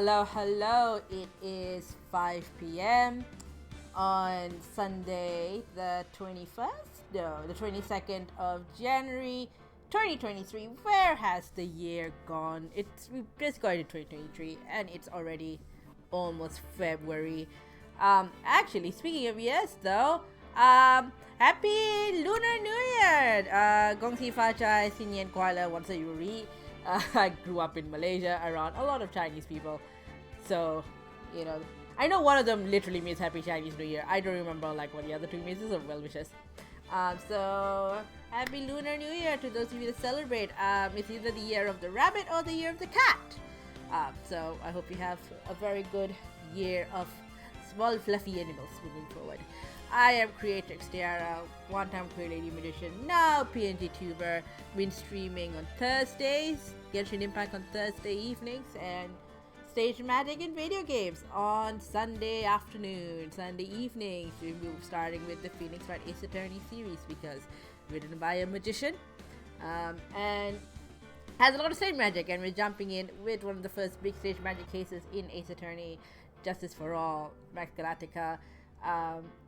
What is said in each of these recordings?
Hello. It is 5 p.m. on Sunday, the 21st? No, the 22nd of January, 2023. Where has the year gone? We've just got into 2023 and it's already almost February. Actually, speaking of years though, Happy Lunar New Year! Gong Si Fa Chai, Sin Yen Kuala, Wan Sa Yuri. I grew up in Malaysia around a lot of Chinese people. So, I know one of them literally means Happy Chinese New Year. I don't remember what the other two means. Or well wishes. So Happy Lunar New Year to those of you that celebrate. It's either the year of the rabbit or the year of the cat. So I hope you have a very good year of small fluffy animals moving forward. I am Creator Xtiara, one-time Queer Lady Magician, now PNG tuber. Been streaming on Thursdays, Genshin Impact on Thursday evenings, and Stage Magic and video games on Sunday afternoon, Sunday evenings. We're starting with the Phoenix Wright Ace Attorney series because written by a magician and has a lot of stage magic, and we're jumping in with one of the first big stage magic cases in Ace Attorney, Justice for All, Max Galactica.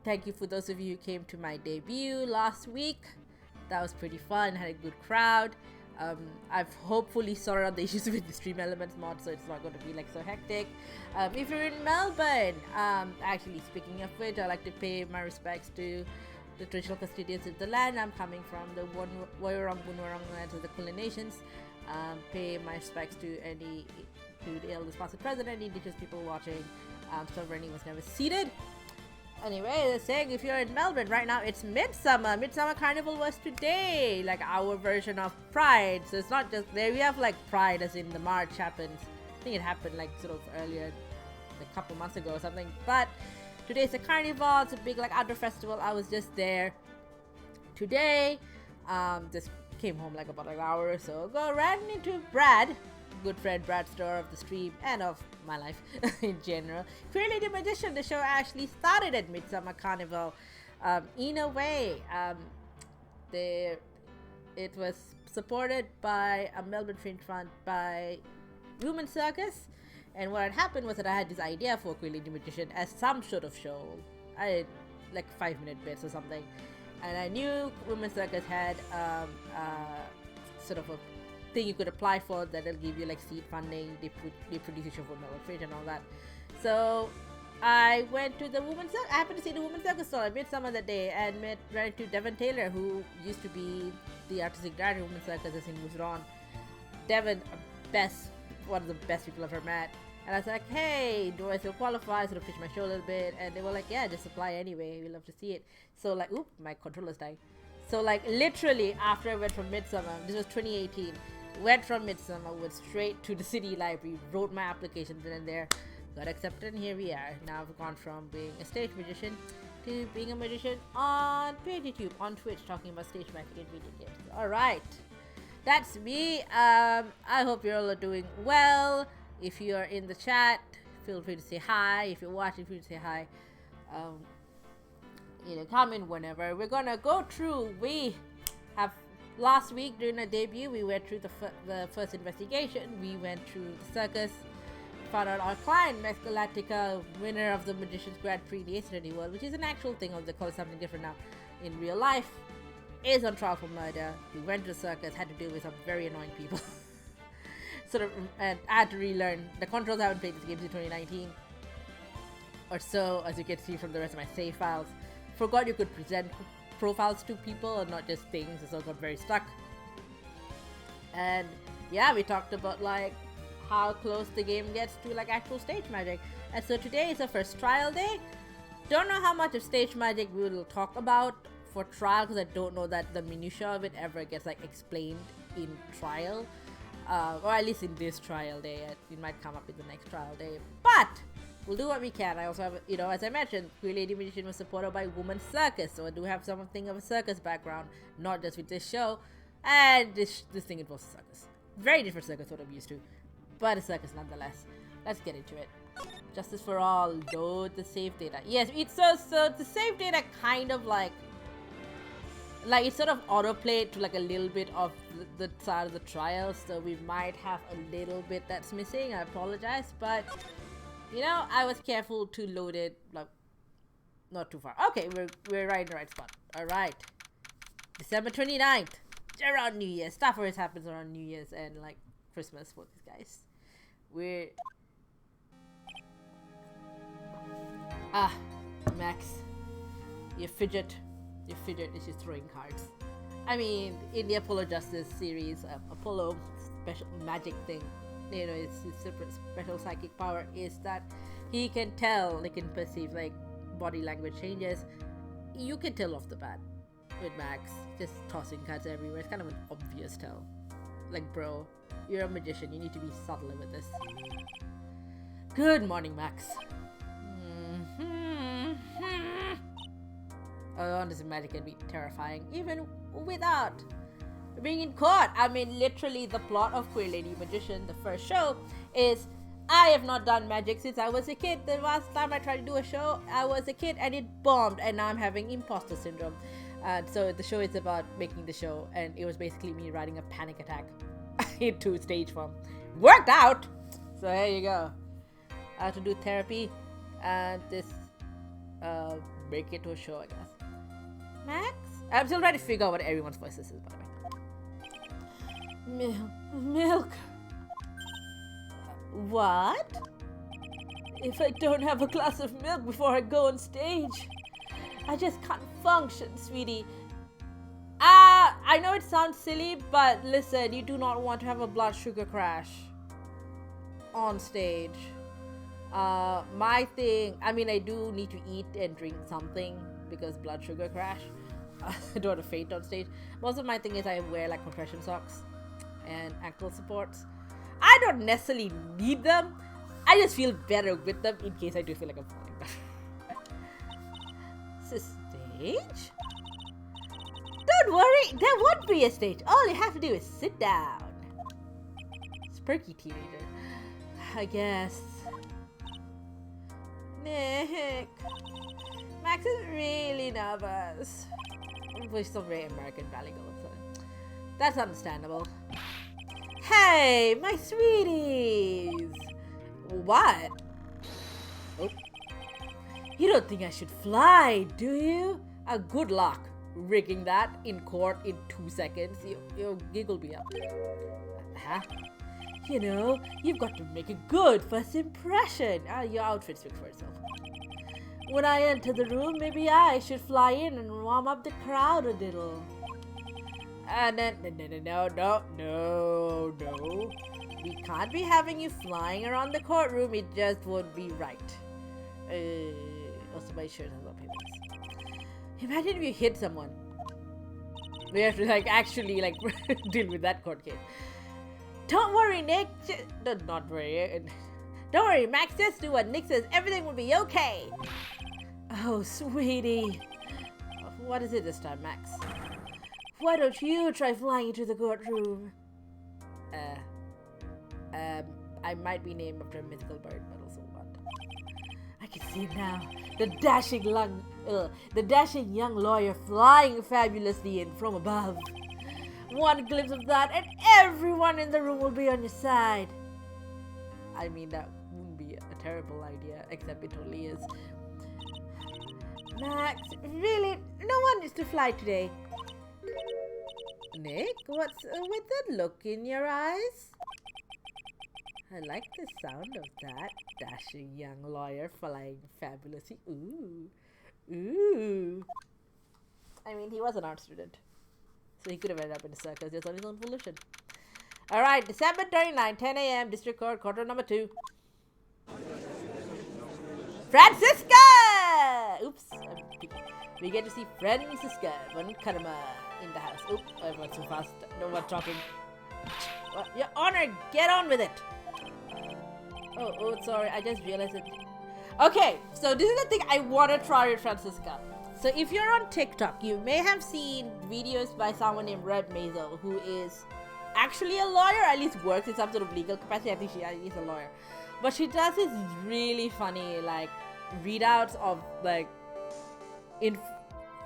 Thank you for those of you who came to my debut last week. That was pretty fun, had a good crowd. I've hopefully sorted out the issues with the Stream Elements mod, so it's not going to be so hectic. If you're in Melbourne, actually speaking of which, I'd like to pay my respects to the traditional custodians of the land. I'm coming from the Woiwurrung Bunurong lands of the Kulin Nations. Pay my respects to the elders past and present, any indigenous people watching. Sovereignty was never ceded. Anyway, they're saying if you're in Melbourne right now, it's Midsummer. Midsummer Carnival was today, our version of Pride. So it's not just there. We have Pride as in the March happens. I think it happened sort of earlier, a couple months ago or something. But today's a carnival. It's a big outdoor festival. I was just there today. Just came home about an hour or so ago. Ran into Brad, good friend Brad Store of the stream and of my life in general. Queer Lady Magician, the show actually started at Midsummer Carnival. In a way, it was supported by a Melbourne Fringe Fund by Women's Circus, and what had happened was that I had this idea for Queer Lady Magician as some sort of show. I had 5-minute bits or something, and I knew Women's Circus had sort of a thing you could apply for that'll give you seed funding. They produce a show for Melbourne Fringe and all that. So I went to the Women's Circus. I happened to see the Women's Circus stall at Midsummer that day and ran into Devon Taylor, who used to be the artistic director of Women's Circus as he moves on. Devon, one of the best people I've ever met. And I was like, hey, do I still qualify? Sort of pitch my show a little bit. And they were like, yeah, just apply anyway. We love to see it. So oop, my controller's dying. So literally after I went from Midsummer, this was 2018, went from Midsummer, went straight to the city library, wrote my application then and there, got accepted, and here we are. Now I've gone from being a stage magician to being a magician on YouTube, on Twitch, talking about stage magic and video games. Alright, that's me. I hope you're all doing well. If you're in the chat, feel free to say hi. If you're watching, feel free to say hi. Comment whenever. We're gonna go through, we have last week during our debut, we went through the first investigation. We went through the circus, found out our client, Max Galactica, winner of the Magician's Grand Prix in the Ace Attorney world, which is an actual thing, or they call it something different now, in real life, is on trial for murder. We went to the circus, had to deal with some very annoying people. And I had to relearn. The controls I haven't played this game since 2019 or so, as you can see from the rest of my save files. Forgot you could present profiles to people and not just things, so I got very stuck. And yeah, we talked about how close the game gets to actual stage magic. And so today is our first trial day. Don't know how much of stage magic we will talk about for trial, because I don't know that the minutiae of it ever gets explained in trial, or at least in this trial day. It might come up in the next trial day, but we'll do what we can. I also have, as I mentioned, Queer Lady Magician was supported by Women's Circus, so I do have something of a circus background, not just with this show. And this thing involves a circus. Very different circus what I'm used to, but a circus nonetheless. Let's get into it. Justice for All, load the save data. Yes, it's so the save data kind of like it sort of autoplayed to like a little bit of the start of the trial, so we might have a little bit that's missing. I apologize, but you know, I was careful to load it like not too far. Okay, we're right in the right spot. All right, December 29th, around New Year's. Stuff always happens around New Year's and like Christmas for these guys. We're Max, you fidget is just throwing cards. I mean, in the Apollo Justice series, Apollo special magic thing, you know, his special psychic power is that he can tell, he can perceive like body language changes. You can tell off the bat with Max just tossing cards everywhere. It's kind of an obvious tell. Like, bro, you're a magician. You need to be subtler with this. Good morning, Max. Oh, honestly, magic can be terrifying, even without being in court. I mean, literally, the plot of Queer Lady Magician, the first show, is I have not done magic since I was a kid. The last time I tried to do a show, I was a kid and it bombed, and now I'm having imposter syndrome. And so the show is about making the show, and it was basically me riding a panic attack into stage form. Worked out! So there you go. I have to do therapy and this make it to a show, I guess. Max? I'm still trying to figure out what everyone's voices is, by the way. Milk. What? If I don't have a glass of milk before I go on stage, I just can't function, sweetie. I know it sounds silly, but listen, you do not want to have a blood sugar crash on stage. My thing, I mean, I do need to eat and drink something because blood sugar crash. I don't want to faint on stage. Most of my thing is I wear like compression socks and ankle supports. I don't necessarily need them. I just feel better with them in case I do feel like I'm falling down. Is this a stage? Don't worry, there won't be a stage. All you have to do is sit down. Spurky teenager, I guess. Nick, Max is really nervous. We're still very American Valley Girl, so that's understandable. Hey, my sweeties! What? Oh. You don't think I should fly, do you? Good luck rigging that in court in 2 seconds. You'll giggle me up. Huh? You know, you've got to make a good first impression. Your outfit speaks for itself. When I enter the room, maybe I should fly in and warm up the crowd a little. And then, no. We can't be having you flying around the courtroom. It just won't be right. Also, my shirt has a lot of papers. Imagine if you hit someone. We have to actually deal with that court case. Don't worry, Nick. Not worry. Don't worry, Max. Just do what Nick says. Everything will be okay. Oh, sweetie. What is it this time, Max? Why don't you try flying into the courtroom? I might be named after a mythical bird, but also what? I can see it now. The dashing young lawyer flying fabulously in from above. One glimpse of that and everyone in the room will be on your side. I mean, that wouldn't be a terrible idea, except it totally is. Max, really? No one needs to fly today. Nick, what's with that look in your eyes? I like the sound of that dashing young lawyer flying fabulously. Ooh. I mean, he was an art student, so he could have ended up in a circus just on his own volition. Alright, December 29, 10 a.m., District Court, quarter number 2. Francisca! Oops. We get to see Francisca von Karma in the house. Oops, I went too fast. No one talking. What? Your Honor, get on with it! Oh, sorry, I just realized it. Okay, so this is the thing I want to try with Francisca. So if you're on TikTok, you may have seen videos by someone named Reb Masel, who is actually a lawyer, at least works in some sort of legal capacity. I think she is a lawyer. But she does this really funny, readouts of,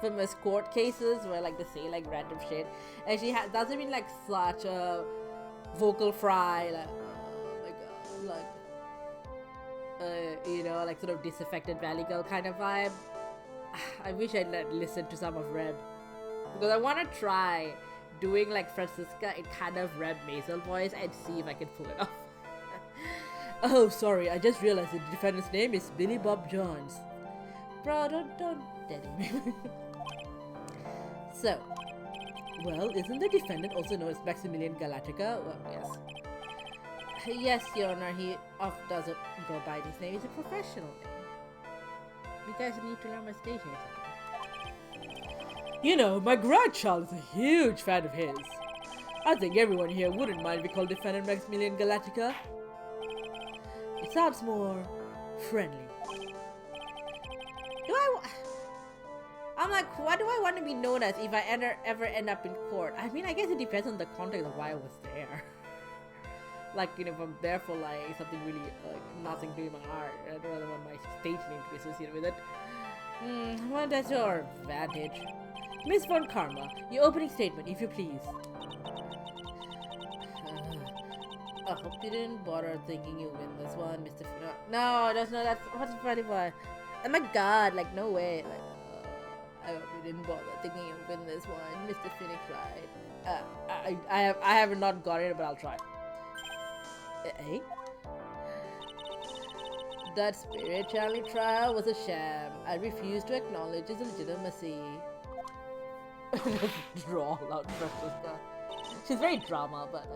infamous court cases where like they say like random shit, and she does it in like such a vocal fry, like oh my god, like you know, like sort of disaffected Valley Girl kind of vibe. I wish I'd listened to some of Reb, because I want to try doing like Francisca in kind of Reb Masel voice and see if I can pull it off. Oh, sorry, I just realized the defendant's name is Billy Bob Jones. Bro, don't daddy me. So, well, isn't the defendant also known as Maximilian Galactica? Well, yes. Yes, Your Honor, he doesn't go by this name. He's a professional name. You guys need to learn my stage name. You know, my grandchild is a huge fan of his. I think everyone here wouldn't mind if we called defendant Maximilian Galactica. It sounds more friendly. I'm like, what do I want to be known as if I ever end up in court? I mean, I guess it depends on the context of why I was there. Like, you know, if I'm there for like something really like nothing to do with my art, I'd rather want my stage name to be associated with it. Well, that's your advantage. Miss Von Karma, your opening statement, if you please. I hope you didn't bother thinking you win this one, Mr. No, that's what's funny boy. Oh my god, like no way. Like, I hope you didn't bother thinking you win this one, Mr. Phoenix, right? I have not got it, but I'll try. Eh? That spirit channeling trial was a sham. I refuse to acknowledge its legitimacy. Draw out Francisca. She's very drama, but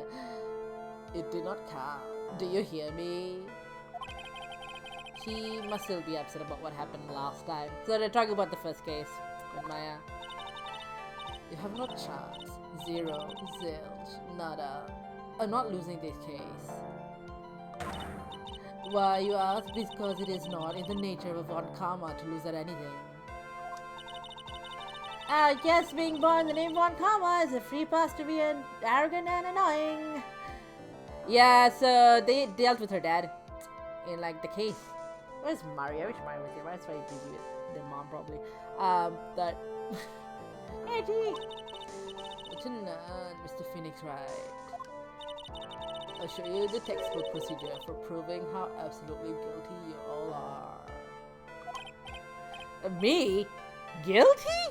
it did not count. Do you hear me? She must still be upset about what happened last time. So they're talking about the first case with Maya. You have no chance. Zero. Zilch. Nada. I'm not losing this case. Why, you ask? Because it is not in the nature of Von Karma to lose at anything. I guess being born in the name Von Karma is a free pass to be arrogant and annoying. Yeah, so they dealt with her dad in like the case. Where's Mario? I wish Mario was here. That's why he's busy with their mom probably. That hey T! What's in Mr. Phoenix, right? I'll show you the textbook procedure for proving how absolutely guilty you all are. Me? Guilty?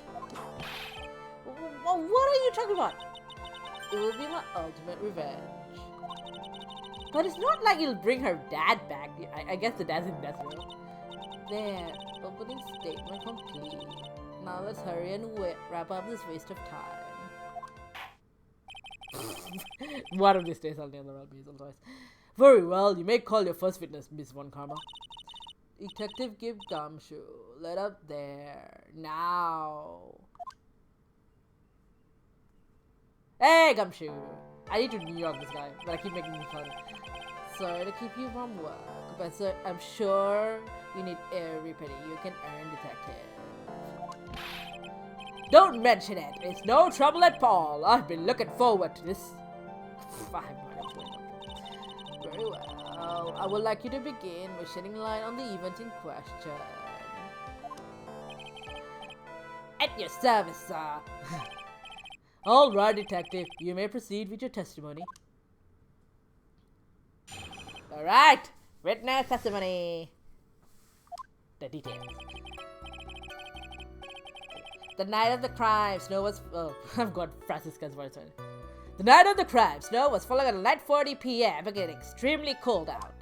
What are you talking about? It will be my ultimate revenge. But it's not like you'll bring her dad back. I guess the dad's in death row. There, opening statement complete. Now let's hurry and wrap up this waste of time. One of these days I'll nail the Reb Masel twice. Very well, you may call your first witness, Miss Von Karma. Detective Gib Gumshoe, let up there. Now. Hey, Gumshoe! I need to New York this guy, but I keep making me fun. Sorry to keep you from work, but sir, I'm sure you need every penny you can earn, detective. Don't mention it. It's no trouble at all. I've been looking forward to this. 5 minutes went up. Very well. I would like you to begin by shedding light on the event in question. At your service, sir. All right, detective. You may proceed with your testimony. All right. Witness testimony. The details. The night of the crime, snow was... Oh, I've got Francisca's voice on. The night of the crime, snow was falling at 9:40 p.m. and getting extremely cold out.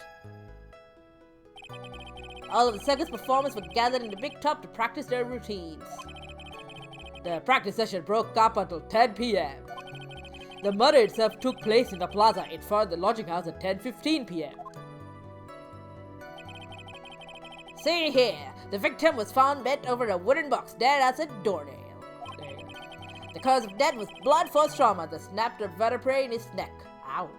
All of the circus performers were gathered in the big top to practice their routines. The practice session broke up until 10 p.m. The murder itself took place in the plaza in front of the lodging house at 10:15 p.m. See here, the victim was found bent over a wooden box dead as a doornail. The cause of death was blood force trauma that snapped a vertebrae in his neck. Ow.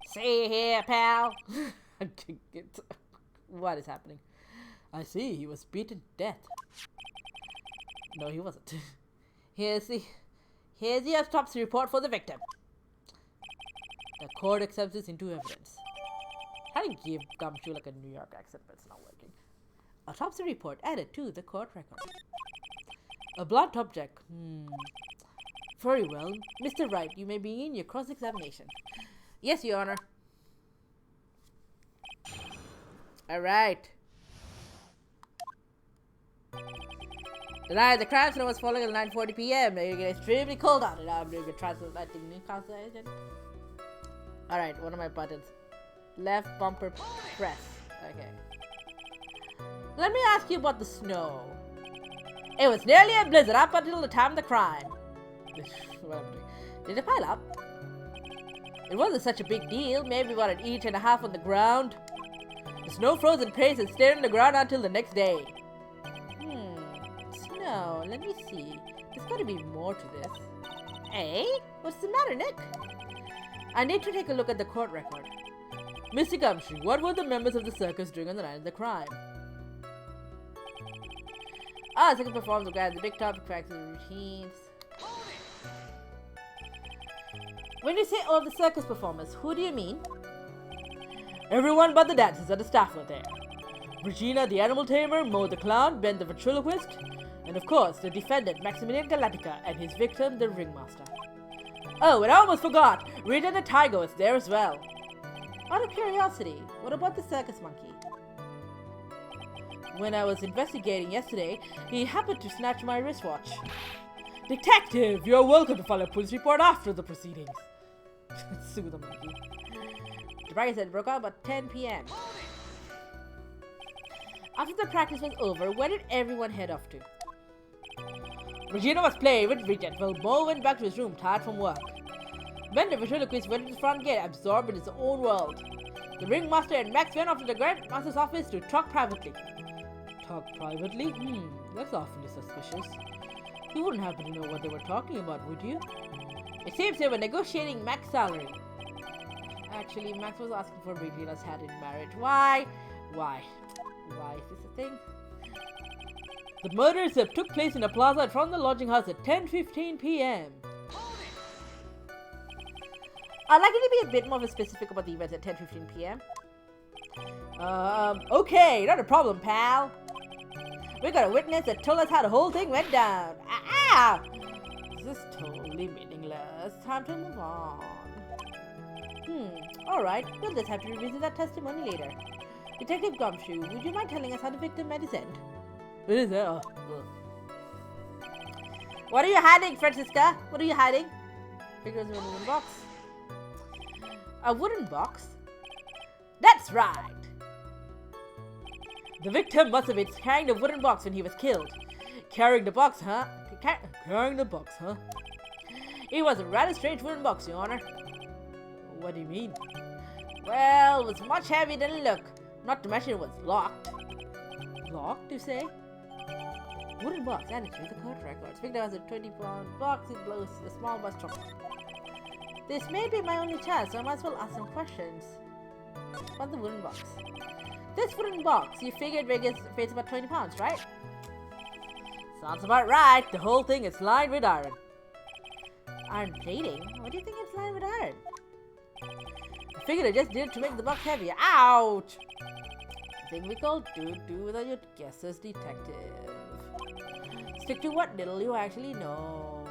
See here, pal. What is happening? I see, he was beaten to death. No, he wasn't. Here's the autopsy report for the victim. The court accepts this into evidence. How do you give Gumshoe like a New York accent, but it's not working? Autopsy report added to the court record. A blunt object. Very well. Mr. Wright, you may begin your cross-examination. Yes, Your Honor. Alright. Tonight, the crime scene was falling at 9:40 p.m. It get extremely cold out, and I'm doing a translating Newcastle agent. Alright, what are my buttons? Left bumper press. Okay. Let me ask you about the snow. It was nearly a blizzard up until the time of the crime. Did it pile up? It wasn't such a big deal, maybe about an inch and a half on the ground. The snow froze in place and stayed on the ground until the next day. Snow, let me see. There's gotta be more to this. Eh? What's the matter, Nick? I need to take a look at the court record. Mr. Gumshoe, what were the members of the circus doing on the night of the crime? The circus performs regarding the big topic practice routines. When you say all the circus performers, who do you mean? Everyone but the dancers and the staff were there. Regina the animal tamer, Mo the clown, Ben the ventriloquist, and of course the defendant Max Galactica and his victim the ringmaster. Oh, and I almost forgot, Rita the tiger was there as well. Out of curiosity, what about the circus monkey? When I was investigating yesterday, he happened to snatch my wristwatch. Detective, you're welcome to file a police report after the proceedings. Sue the monkey. The practice had broke out about 10 p.m. After the practice was over, where did everyone head off to? Regina was playing with Bridget while Mo went back to his room tired from work. Ben the ventriloquist went to the front gate, absorbed in his own world. The ringmaster and Max went off to the Grand Master's office to talk privately. Talk privately? That's awfully suspicious. You wouldn't happen to know what they were talking about, would you? It seems they were negotiating Max's salary. Actually, Max was asking for Regina's hand in marriage. Why? Why is this a thing? The murders took place in a plaza in front of the lodging house at 10:15 p.m. I'd like you to be a bit more specific about the events at 10:15 p.m. Okay, not a problem, pal. We got a witness that told us how the whole thing went down. This is totally meaningless. Time to move on. Alright, we'll just have to revisit that testimony later. Detective Gumshoe, would you mind telling us how the victim met his end? What is that? What are you hiding, Francisca? What are you hiding? Figures in a wooden box. A wooden box? That's right! The victim must have been carrying the wooden box when he was killed. Carrying the box, huh? Carrying the box, huh? It was a rather strange wooden box, Your Honor. What do you mean? Well, it was much heavier than it looked. Not to mention it was locked. Locked, you say? Wooden box added to the court records. Victor has a 20-pound box. It blows a small bus truck. This may be my only chance, so I might as well ask some questions. About the wooden box. This wooden box, you figured weighs about 20 pounds, right? Sounds about right. The whole thing is lined with iron. Iron plating? What do you think it's lined with iron? I figured I just did it to make the box heavier. Ouch! I think we call do without your guesses, detective. Stick to what little you actually know.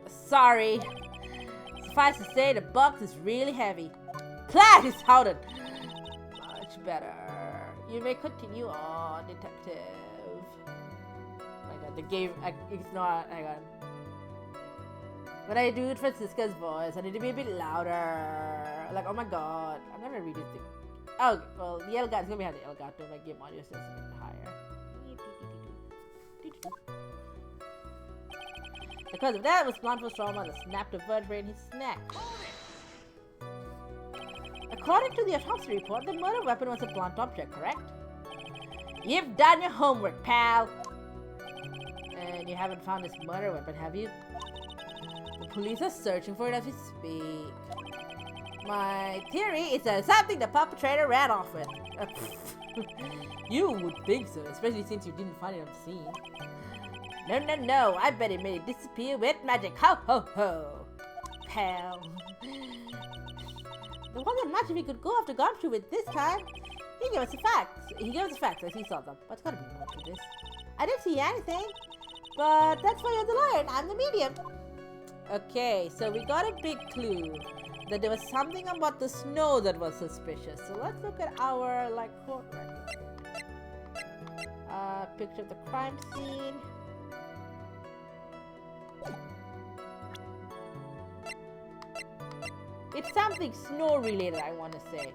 Sorry. Suffice to say, the box is really heavy. Plat is shouted. Much better. You may continue on, detective. Oh my god, the game, it's not, hang on. When I do Francisca's voice, I need to be a bit louder. Like, oh my god, I'm gonna read this thing. Oh, well, the Elgato, it's gonna be how the Elgato, my game audio is just a bit higher. Because of that, was blindfold trauma that snapped a vertebrae in his neck. According to the autopsy report, the murder weapon was a blunt object, correct? You've done your homework, pal! And you haven't found this murder weapon, have you? The police are searching for it as we speak. My theory is that it's something the perpetrator ran off with. You would think so, especially since you didn't find it on the scene. No, I bet it made it disappear with magic. Ho, ho, ho. Pal. There wasn't much we could go after Gumshoe with this time. He gave us the facts. He gave us the facts as he saw them. But there's gotta be more to this. I didn't see anything. But that's why you're the lawyer and I'm the medium. Okay, so we got a big clue that there was something about the snow that was suspicious. So let's look at our court record. Picture of the crime scene. It's something snow related, I want to say.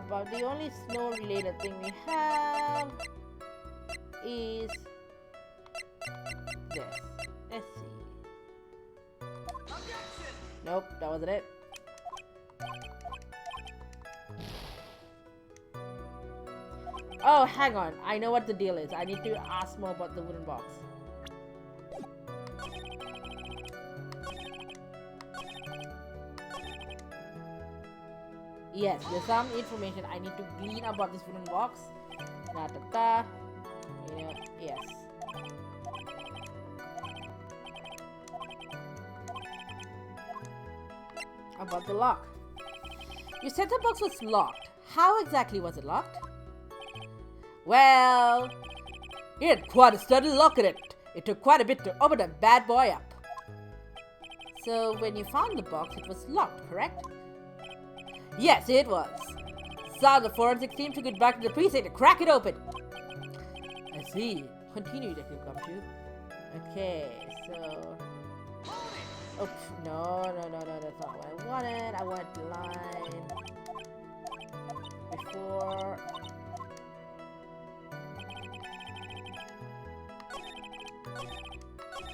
But the only snow related thing we have is this. Let's see. Nope, that wasn't it. Oh, hang on. I know what the deal is. I need to ask more about the wooden box. Yes, there's some information I need to glean about this wooden box. Da-da-da. Yeah, yes. About the lock. You said the box was locked. How exactly was it locked? Well, it had quite a sturdy lock in it. It took quite a bit to open that bad boy up. So when you found the box, it was locked, correct? Yes, it was. So the forensic team took it back to the precinct to crack it open. I see. Continue, Detective Gumshoe. Okay, so... Oh, no, that's not what I wanted. I wanted the line before...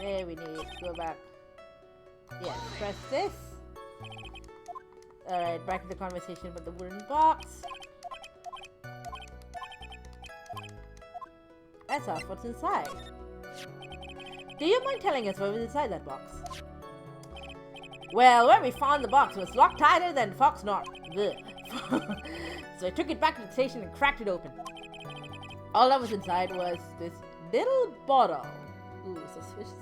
There we need to go back. Yes, press this. Alright, back to the conversation about the wooden box. Let's ask what's inside. Do you mind telling us what was inside that box? Well, when we found the box, it was locked tighter than Fox North. So I took it back to the station and cracked it open. All that was inside was this little bottle. Ooh, suspicious.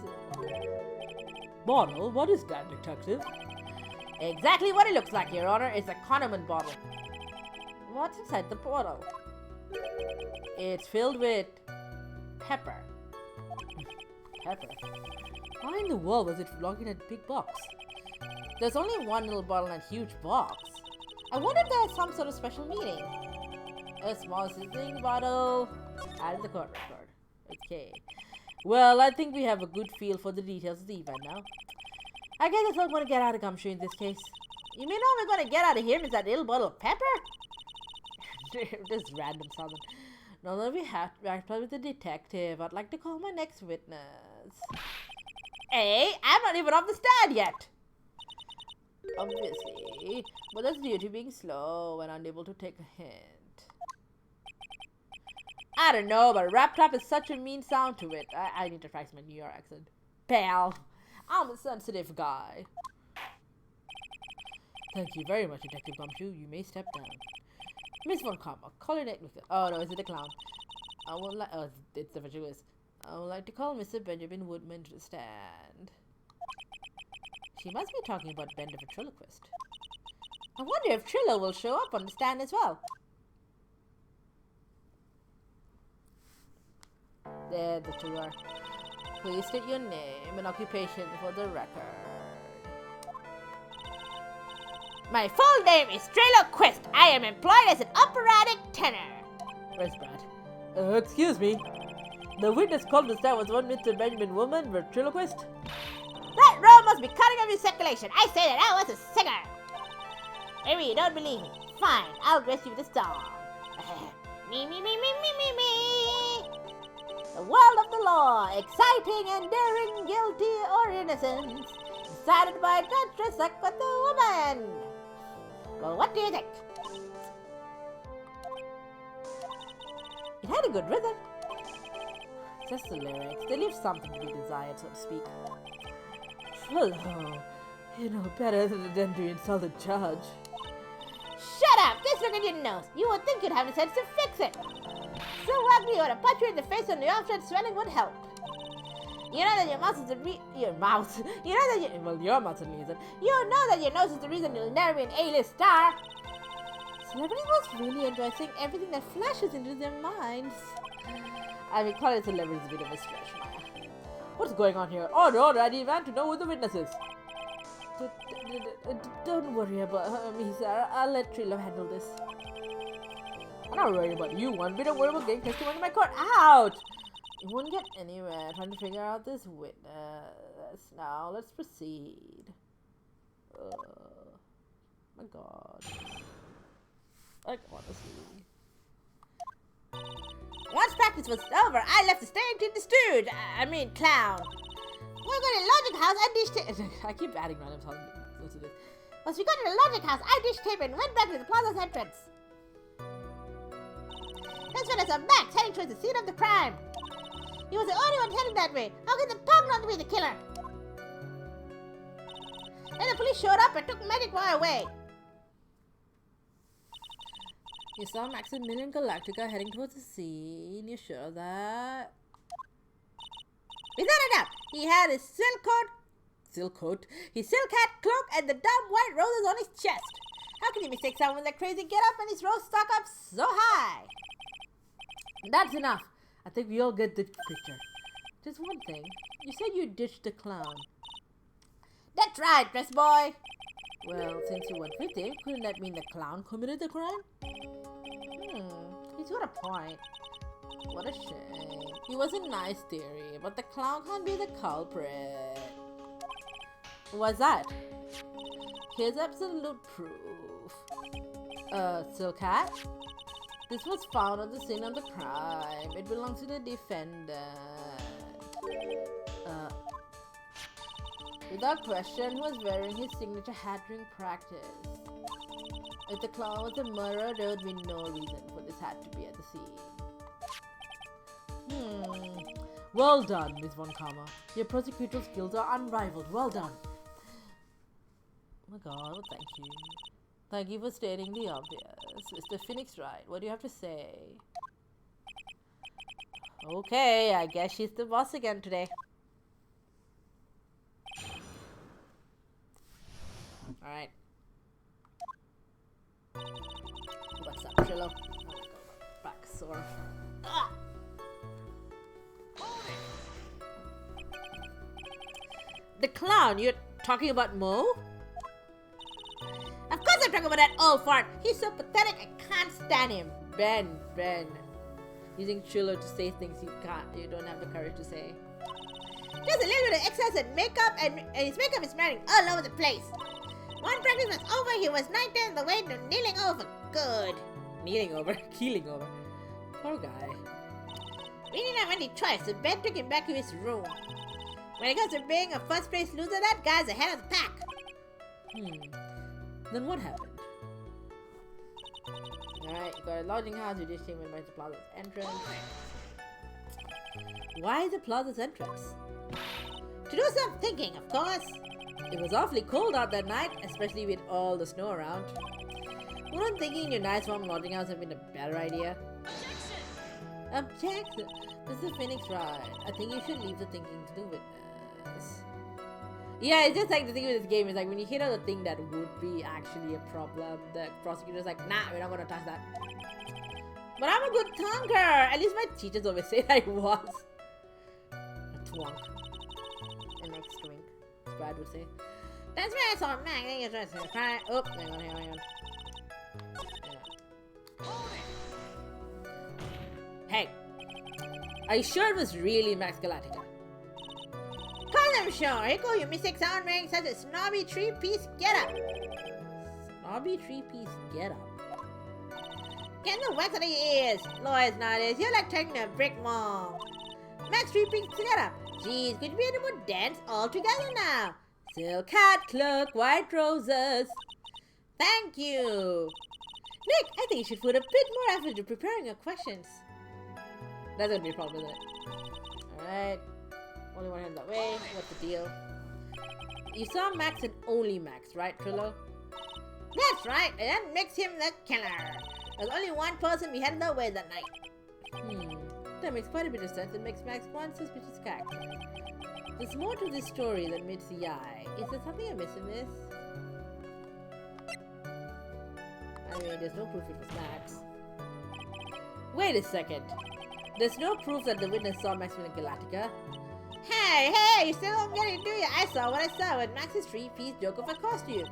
Bottle? What is that, detective? Exactly what it looks like, Your Honor. It's a condiment bottle. What's inside the bottle? It's filled with pepper. Pepper? Why in the world was it locked in a big box? There's only one little bottle in a huge box. I wonder if there's some sort of special meaning. A small sizzling bottle. Add the court record. Okay. Well, I think we have a good feel for the details of the event now. I guess I'm going to get out of Gumshoe in this case. You mean all we're going to get out of here is that little bottle of pepper? This random southern. Now that we have to act with the detective, I'd like to call my next witness. Hey, I'm not even off the stand yet! Obviously, but that's due to being slow and unable to take a hint. I don't know, but rap trap has such a mean sound to it. I need to practice my New York accent. Pal, I'm a sensitive guy. Thank you very much, Detective Gumshoe. You may step down. Miss Von Karma, call your next. Oh no, is it a clown? I would like. Oh, it's the ventriloquist. I would like to call Mr. Benjamin Woodman to the stand. She must be talking about Ben the ventriloquist. I wonder if Trillo will show up on the stand as well. There the two are. Please state your name and occupation for the record. My full name is Trillo Quist. I am employed as an operatic tenor. Where's Brad? Excuse me. The witness called the stand was one Mr. Benjamin Woman, ventriloquist. That row must be cutting off your circulation. I say that I was a singer. Maybe you don't believe me. Fine, I'll dress you with a song. Me, me, me, me, me, me, me. The world of the law, exciting and daring, guilty or innocent, decided by Judge Justce with the woman. Well, what do you think? It had a good rhythm. Just the lyrics. They leave something to be desired, so to speak. Hello. You know better than to insult a judge. Shut up! Just look at your nose. You would think you'd have the sense to fix it. So ugly you ought to punch you in the face and the offset swelling would help. You know that your mouth is your mouth. You know that your mouth is the reason. You know that your nose is the reason you'll never be an A-list star. Celebrities must really enjoy seeing everything that flashes into their minds. I mean, calling celebrities is a bit of a stretch, Maya. What's going on here? Oh no, I need man to know who the witness is. Don't worry about me, Sarah. I'll let Trilo handle this. I'm not worried about you, one bit. Don't worry about getting testimony in my court. Out! You won't get anywhere trying to figure out this witness. Now, let's proceed. My god. Like, honestly. Once practice was over, I left the stage to the steward. I mean, clown. We're going to Logic House and dish tape. I keep adding random songs to this. Once we got to the Logic House, I dish tape and went back to the plaza's entrance. That's when I saw Max heading towards the scene of the crime. He was the only one heading that way. How can the punk not be the killer? Then the police showed up and took Magic Boy away. You saw Max and Galactica heading towards the scene. You sure of that? Without a doubt, he had his silk hat cloak and the dumb white roses on his chest. How can you mistake someone with that crazy get-up and his rose stuck up so high? That's enough. I think we all get the picture. Just one thing. You said you ditched the clown. That's right, dress boy. Well, since you went with him, couldn't that mean the clown committed the crime? He's got a point. What a shame. He was a nice theory, but the clown can't be the culprit. What's that? Here's absolute proof. Silk hat? This was found at the scene of the crime. It belongs to the defendant. Without question, he was wearing his signature hat during practice. If the clown was a murderer, there would be no reason for this hat to be at the scene. Well done, Miss Von Karma. Your prosecutorial skills are unrivaled. Well done. Oh my god, well, thank you. Thank you for stating the obvious. Mr. Phoenix Wright, what do you have to say? Okay, I guess she's the boss again today. Alright. What's up, Trillo? Oh my god, back sore. Ah! The clown, you're talking about Mo? Of course I'm talking about that old fart. He's so pathetic, I can't stand him. Ben. Using Trillo to say things you don't have the courage to say. There's a little bit of excess in makeup and his makeup is smearing all over the place. One practice was over, he was 9/10 the way to kneeling over. Good. Kneeling over? Keeling over. Poor guy. We didn't have any choice, so Ben took him back to his room. When it comes to being a first place loser, that guy's ahead of the pack. Then what happened? Alright, you got a lodging house, you just came in by the plaza's entrance. Why the plaza's entrance? To do some thinking, of course. It was awfully cold out that night, especially with all the snow around. Wouldn't thinking in your nice warm lodging house have been a better idea? Objection! Mr. Phoenix Wright, I think you should leave the thinking to the witness. Yeah, it's just like the thing with this game is like when you hit on the thing that would be actually a problem, the prosecutor's like, nah, we're not gonna touch that. But I'm a good tonker! At least my teachers always say I was. A twonk. An ex-twink, as Brad would say. That's why I saw Max. Thank you for the cry. Oh, hang on. Yeah. Hey, are you sure it was really Max Galactica? Cause I'm sure. Here go your mystic sound wearing such a snobby three-piece getup. Snobby three-piece getup? Get the wax out of your ears. Lawyers nowadays, you're like turning a brick wall. Max three-piece getup. Jeez, could you be any more dense all together now? Silk hat, cloak, white roses. Thank you. Nick, I think you should put a bit more effort into preparing your questions. That's gonna be a problem, isn't it? Alright. Only one hand that way. What's the deal? You saw Max and only Max, right, Trillo? That's right, and that makes him the killer. There's only one person we headed that way that night. That makes quite a bit of sense. It makes Max one suspicious character. There's more to this story than meets the eye. Is there something I miss in this? I mean, there's no proof it was Max. Wait a second. There's no proof that the witness saw Max Galactica. Hey, you still don't get it, do you? I saw what I saw with Max's 3-piece joke of a costume.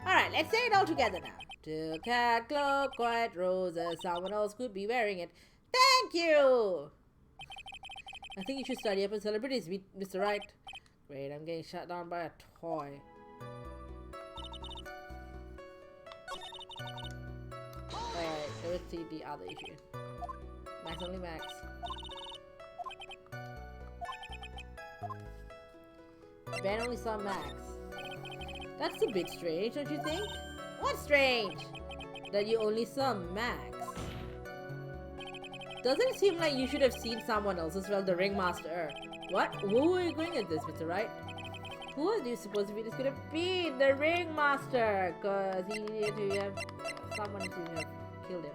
Alright, let's say it all together now. Till cat cloak, white roses, someone else could be wearing it. Thank you! I think you should study up on celebrities, Mr. Wright. Great, I'm getting shut down by a toy. Alright, let's see the other issue. Max, only Max. Ben only saw Max. That's a bit strange, don't you think? What's strange? That you only saw Max. Doesn't it seem like you should have seen someone else as well, the Ringmaster? What? Who are you going at this, Mr. Wright? Who are you supposed to be? This could have been the Ringmaster, because he needed to have someone to have killed him.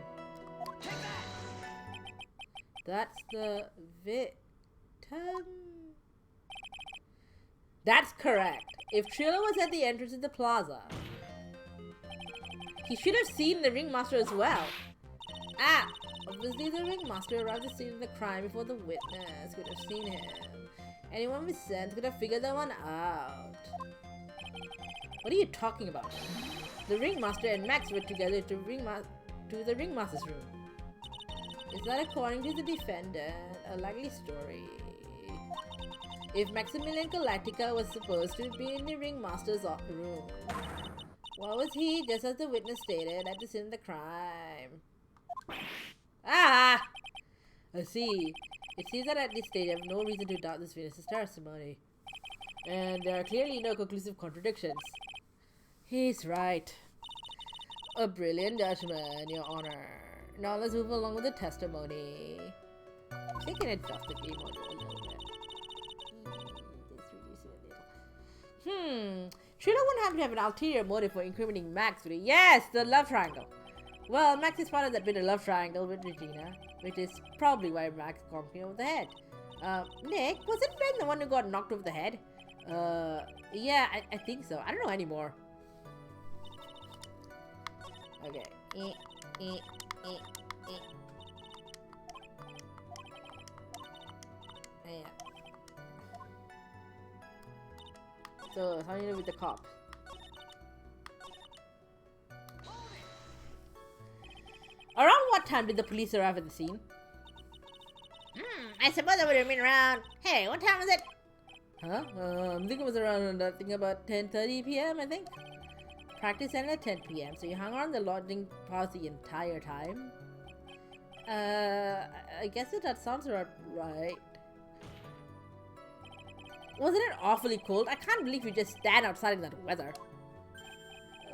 That's the victim. That's correct. If Triller was at the entrance of the plaza, he should have seen the Ringmaster as well. Ah! Obviously the Ringmaster arrived at the scene of the crime before the witness could have seen him. Anyone with sense could have figured that one out. What are you talking about? The Ringmaster and Max went together to the Ringmaster's room. Is that according to the defendant a likely story? If Maximilian Galactica was supposed to be in the Ringmaster's room, why was he, just as the witness stated, at the scene of the crime? Ah! I see. It seems that at this stage I have no reason to doubt this witness's testimony. And there are clearly no conclusive contradictions. He's right. A brilliant judgment, Your Honor. Now let's move along with the testimony. I think I can adjust the game audio a little bit. Triller wouldn't happen to have an ulterior motive for incriminating Max, would he? Yes, the love triangle. Well, Max is part of that bit of love triangle with Regina, which is probably why Max got him over the head. Nick, wasn't Ben the one who got knocked over the head? Yeah, I think so. I don't know anymore. Okay. Yeah. So, how do you know with the cop? Around what time did the police arrive at the scene? I suppose I would have been around. Hey, what time was it? Huh? I think it was around, I think about 10:30 p.m. I think. Practice ended at 10 p.m. So you hung around the lodging house the entire time? I guess that sounds about right. Wasn't it awfully cold? I can't believe you just stand outside in that weather.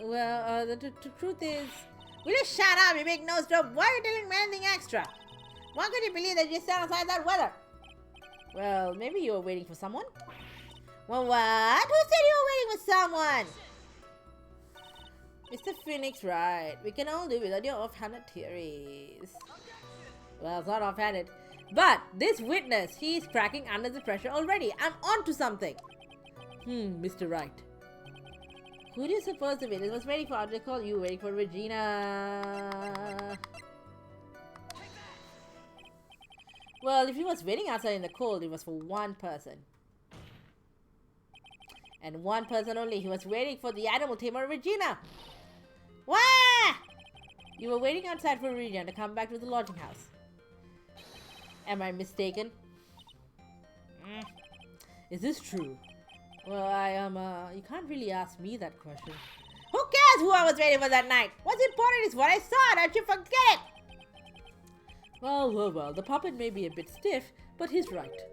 Well, the truth is... Will you shut up, you big nose job? Why are you telling me anything extra? Why could you believe that you stand outside that weather? Well, maybe you were waiting for someone? Well, what? Who said you were waiting for someone? Mr. Phoenix, right. We can all do without your offhanded theories. Well, it's not offhanded. But this witness, he's cracking under the pressure already. I'm on to something. Mr. Wright. Who do you suppose the witness was waiting for? After they call you waiting for Regina? Well, if he was waiting outside in the cold, it was for one person. And one person only. He was waiting for the animal tamer Regina. What? You were waiting outside for Regina to come back to the lodging house. Am I mistaken? Is this true? Well, you can't really ask me that question. Who cares who I was waiting for that night? What's important is what I saw, don't you forget it! Well, the puppet may be a bit stiff, but he's right.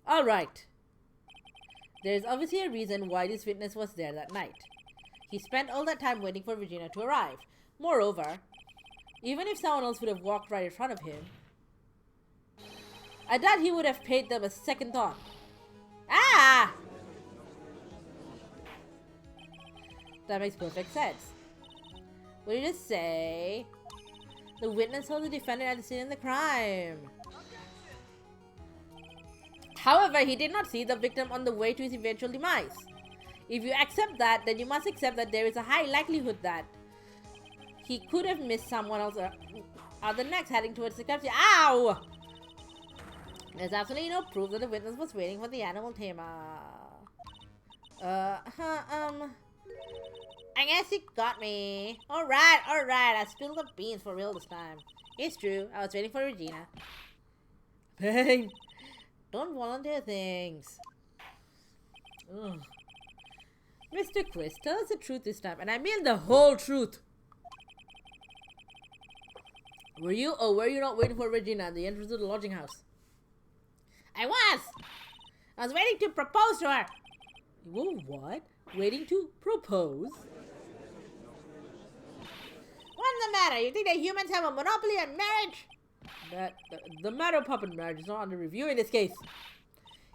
Alright. There's obviously a reason why this witness was there that night. He spent all that time waiting for Regina to arrive. Moreover, even if someone else would have walked right in front of him, I doubt he would have paid them a second thought. Ah! That makes perfect sense. What did you just say? The witness saw the defendant at the scene of the crime. However, he did not see the victim on the way to his eventual demise. If you accept that, then you must accept that there is a high likelihood that he could have missed someone else other next heading towards the capture. Ow! There's absolutely no proof that the witness was waiting for the animal tamer. I guess he got me. Alright, I spilled the beans for real this time. It's true, I was waiting for Regina. Pain! Don't volunteer things. Ugh. Mr. Chris, tell us the truth this time, and I mean the whole truth. Were you or were you not waiting for Regina at the entrance of the lodging house? I was waiting to propose to her. You were what? Waiting to propose? What's the matter? You think that humans have a monopoly on marriage? The matter of puppet marriage is not under review in this case.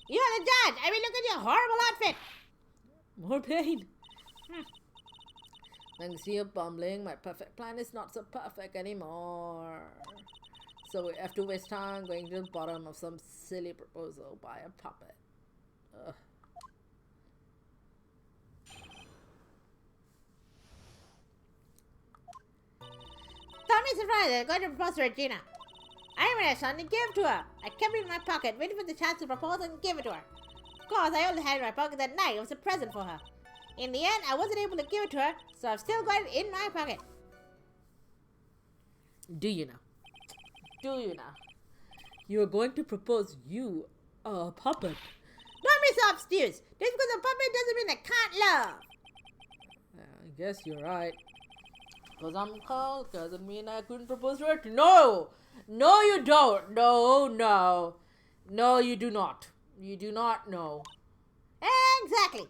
You are the judge. I mean, look at your horrible outfit. More pain. Thanks to your bumbling, my perfect plan is not so perfect anymore. So we have to waste time going to the bottom of some silly proposal by a puppet. Ugh. Don't be surprised, I'm going to propose to Regina. I made a son and gave it to her. I kept it in my pocket, waiting for the chance to propose and give it to her. Of course, I only had it in my pocket that night. It was a present for her. In the end, I wasn't able to give it to her, so I've still got it in my pocket. Do you know? Do you know? You are going to propose you a puppet. Don't be so obtuse. Just because a puppet doesn't mean I can't love. I guess you're right. Because I'm cold doesn't mean I couldn't propose to her. No! No, you don't. No, you do not. You do not know. Exactly.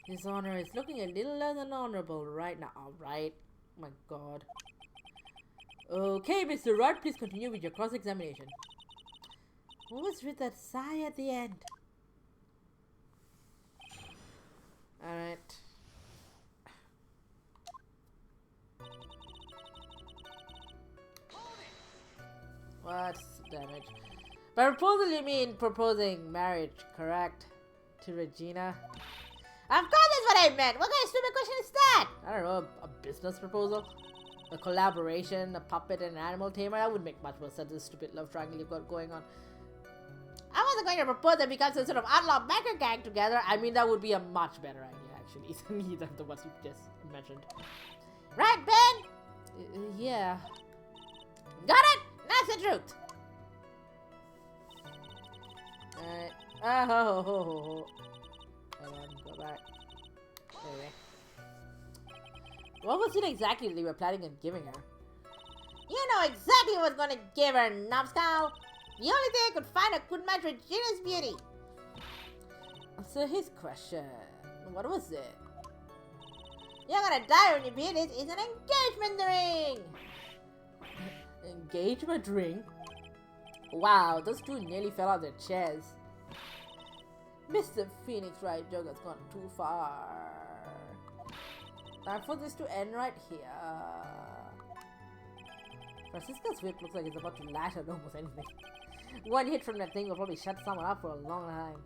His honor is looking a little less than honorable right now. Alright. My god. Okay, Mr. Rudd, please continue with your cross-examination. What was with that sigh at the end? Alright. What's damage? By proposal you mean proposing marriage, correct? To Regina? Of course that's what I meant! What kind of stupid question is that? I don't know, a business proposal? A collaboration, a puppet and an animal tamer? That would make much more sense than the stupid love triangle you've got going on. I wasn't going to propose that become some sort of outlaw biker gang together. I mean, that would be a much better idea, actually, than either of the ones you just mentioned. Right, Ben? Yeah. Got it? That's the truth. Alright. Hold on, go back. Anyway. What was it exactly that you were planning on giving her? You know exactly what I was going to give her, numbskull. The only thing I could find that could match Regina's beauty. So his question. What was it? You're gonna die when you beat it. It's an engagement ring. Engagement ring? Wow, those two nearly fell out of their chairs. Mr. Phoenix Wright Joker's gone too far. Time for this to end right here. Francisca's whip looks like it's about to lash at almost anything. One hit from that thing will probably shut someone up for a long time.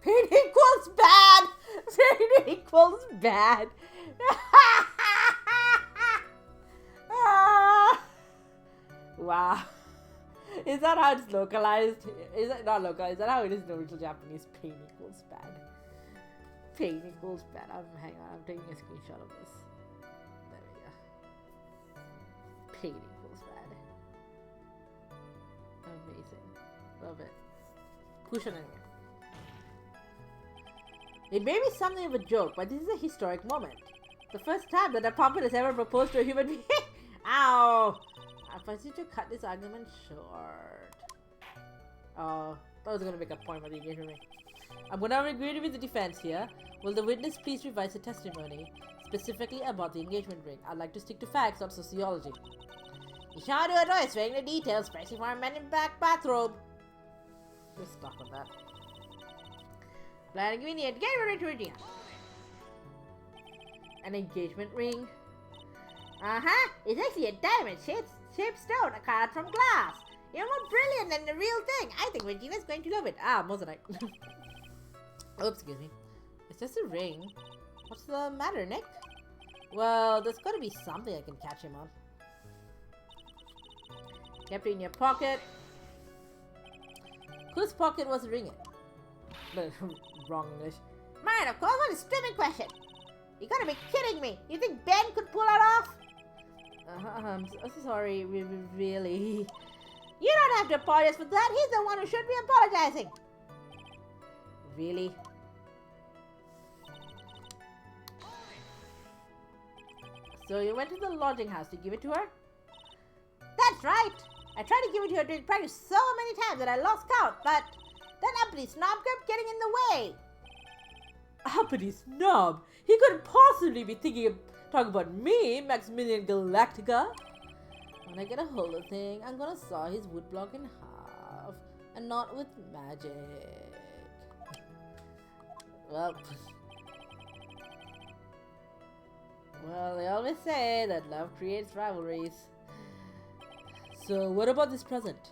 Pain equals bad! Pain equals bad! Wow. Is that how it's localized? Is it not localized? Is that how it is in original Japanese? Pain equals bad. Pain equals bad. Hang on, I'm taking a screenshot of this. There we go. Pain equals bad. Amazing. Love it. Push on anyway. It may be something of a joke, but this is a historic moment. The first time that a puppet has ever proposed to a human being. Ow! I fancy to cut this argument short. Oh, I was gonna make a point about the engagement ring. I'm gonna agree with the defense here. Will the witness please revise the testimony, specifically about the engagement ring? I'd like to stick to facts, not sociology. You sure do enjoy swaying the details, especially for a men in black bathrobe. We're stuck on that. Planning the engagement ring to Regina. An engagement ring? Uh-huh, it's actually a diamond-shaped stone carved from glass. You're more brilliant than the real thing. I think Regina's going to love it. Ah, Mozambique. Oops, excuse me. It's just a ring. What's the matter, Nick? Well, there's gotta be something I can catch him on. Kept it in your pocket. Whose pocket was the ring in? Wrong English. Mine, of course. What a stupid question. You gotta be kidding me. You think Ben could pull that off? I'm so sorry, really. You don't have to apologize for that. He's the one who should be apologizing. Really? So you went to the lodging house to give it to her? That's right. I tried to give it to her during practice so many times that I lost count, but that uppity snob kept getting in the way. Uppity snob? He couldn't possibly be talking about me, Max Galactica. When I get a hold of thing, I'm gonna saw his woodblock in half, and not with magic. Well, they always say that love creates rivalries. So, what about this present?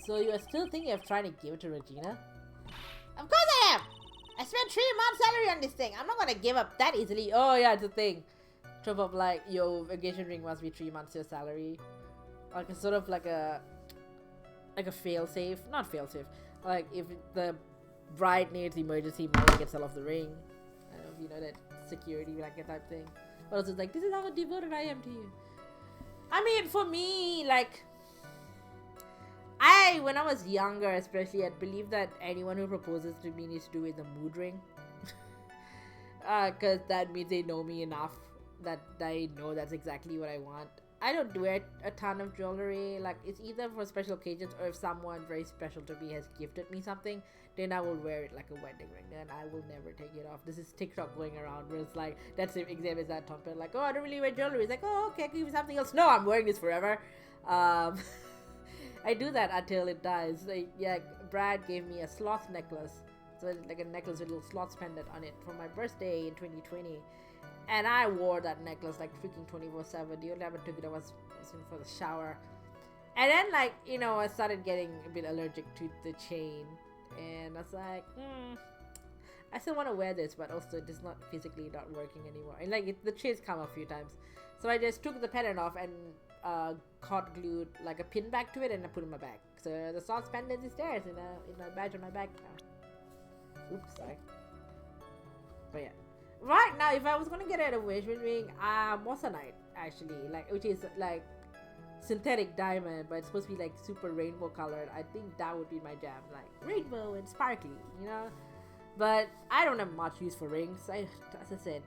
So you are still thinking of trying to give it to Regina? Of course I am! I spent 3 months' salary on this thing. I'm not gonna give up that easily. Oh yeah, it's a thing. Trip of like, your engagement ring must be 3 months your salary. Like a sort of like a fail-safe. Not fail-safe. Like if the bride needs emergency money, gets sell off the ring. I don't know if you know that security blanket type thing. But also it's like, this is how devoted I am to you. I mean, for me, like, when I was younger especially, I believe that anyone who proposes to me needs to do with the mood ring. Cause that means they know me enough that I know that's exactly what I want. I don't wear a ton of jewelry. Like, it's either for special occasions or if someone very special to me has gifted me something, then I will wear it like a wedding ring. Then I will never take it off. This is TikTok going around where it's like, that's the example is that Tom like, oh, I don't really wear jewelry. It's like, oh, okay, I can give you something else. No, I'm wearing this forever. I do that until it dies. Like, yeah, Brad gave me a sloth necklace. So it's like a necklace with a little sloth pendant on it for my birthday in 2020. And I wore that necklace like freaking 24/7. The only time I took it, I was in for the shower. And then, like, you know, I started getting a bit allergic to the chain. And I was like, I still want to wear this, but also it is not physically not working anymore. And like, the chain's come a few times. So I just took the pendant off and hot glued like a pin back to it, and I put it in my bag. So the sloth pendant is there in my badge on my bag now. Oops, sorry. But yeah. Right now, if I was gonna get an engagement ring, moissanite actually, like, which is like synthetic diamond, but it's supposed to be like super rainbow colored. I think that would be my jam, like rainbow and sparkly, you know. But I don't have much use for rings. As I said,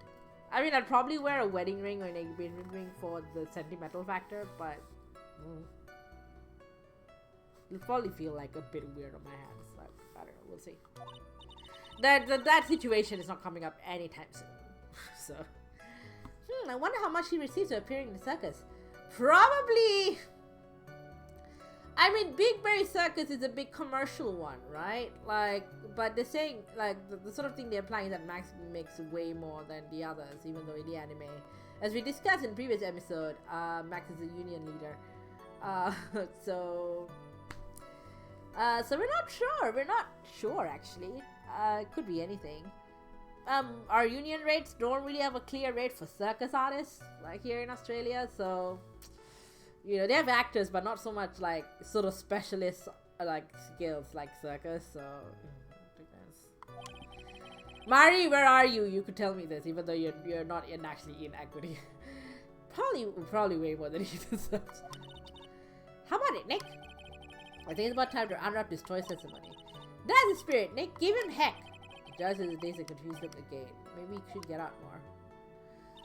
I mean, I'd probably wear a wedding ring or an engagement ring for the sentimental factor, but it'll probably feel like a bit weird on my hands. Like, I don't know, we'll see. That situation is not coming up anytime soon. So, I wonder how much he receives for appearing in the circus. Probably. I mean, Big Berry Circus is a big commercial one, right? Like, but they're saying, like, the sort of thing they're implying is that Max makes way more than the others, even though in the anime, as we discussed in previous episode, Max is a union leader. So we're not sure. We're not sure, actually. It could be anything. Our union rates don't really have a clear rate for circus artists, like here in Australia, so, you know, they have actors, but not so much like sort of specialist like skills like circus, so depends. Mari, where are you? You could tell me this, even though you're not actually in equity. probably way more than he deserves. How about it, Nick? I think it's about time to unwrap this toy testimony. That's the spirit, Nick. Give him heck. The judge says the days that confused him again. Maybe he should get out more.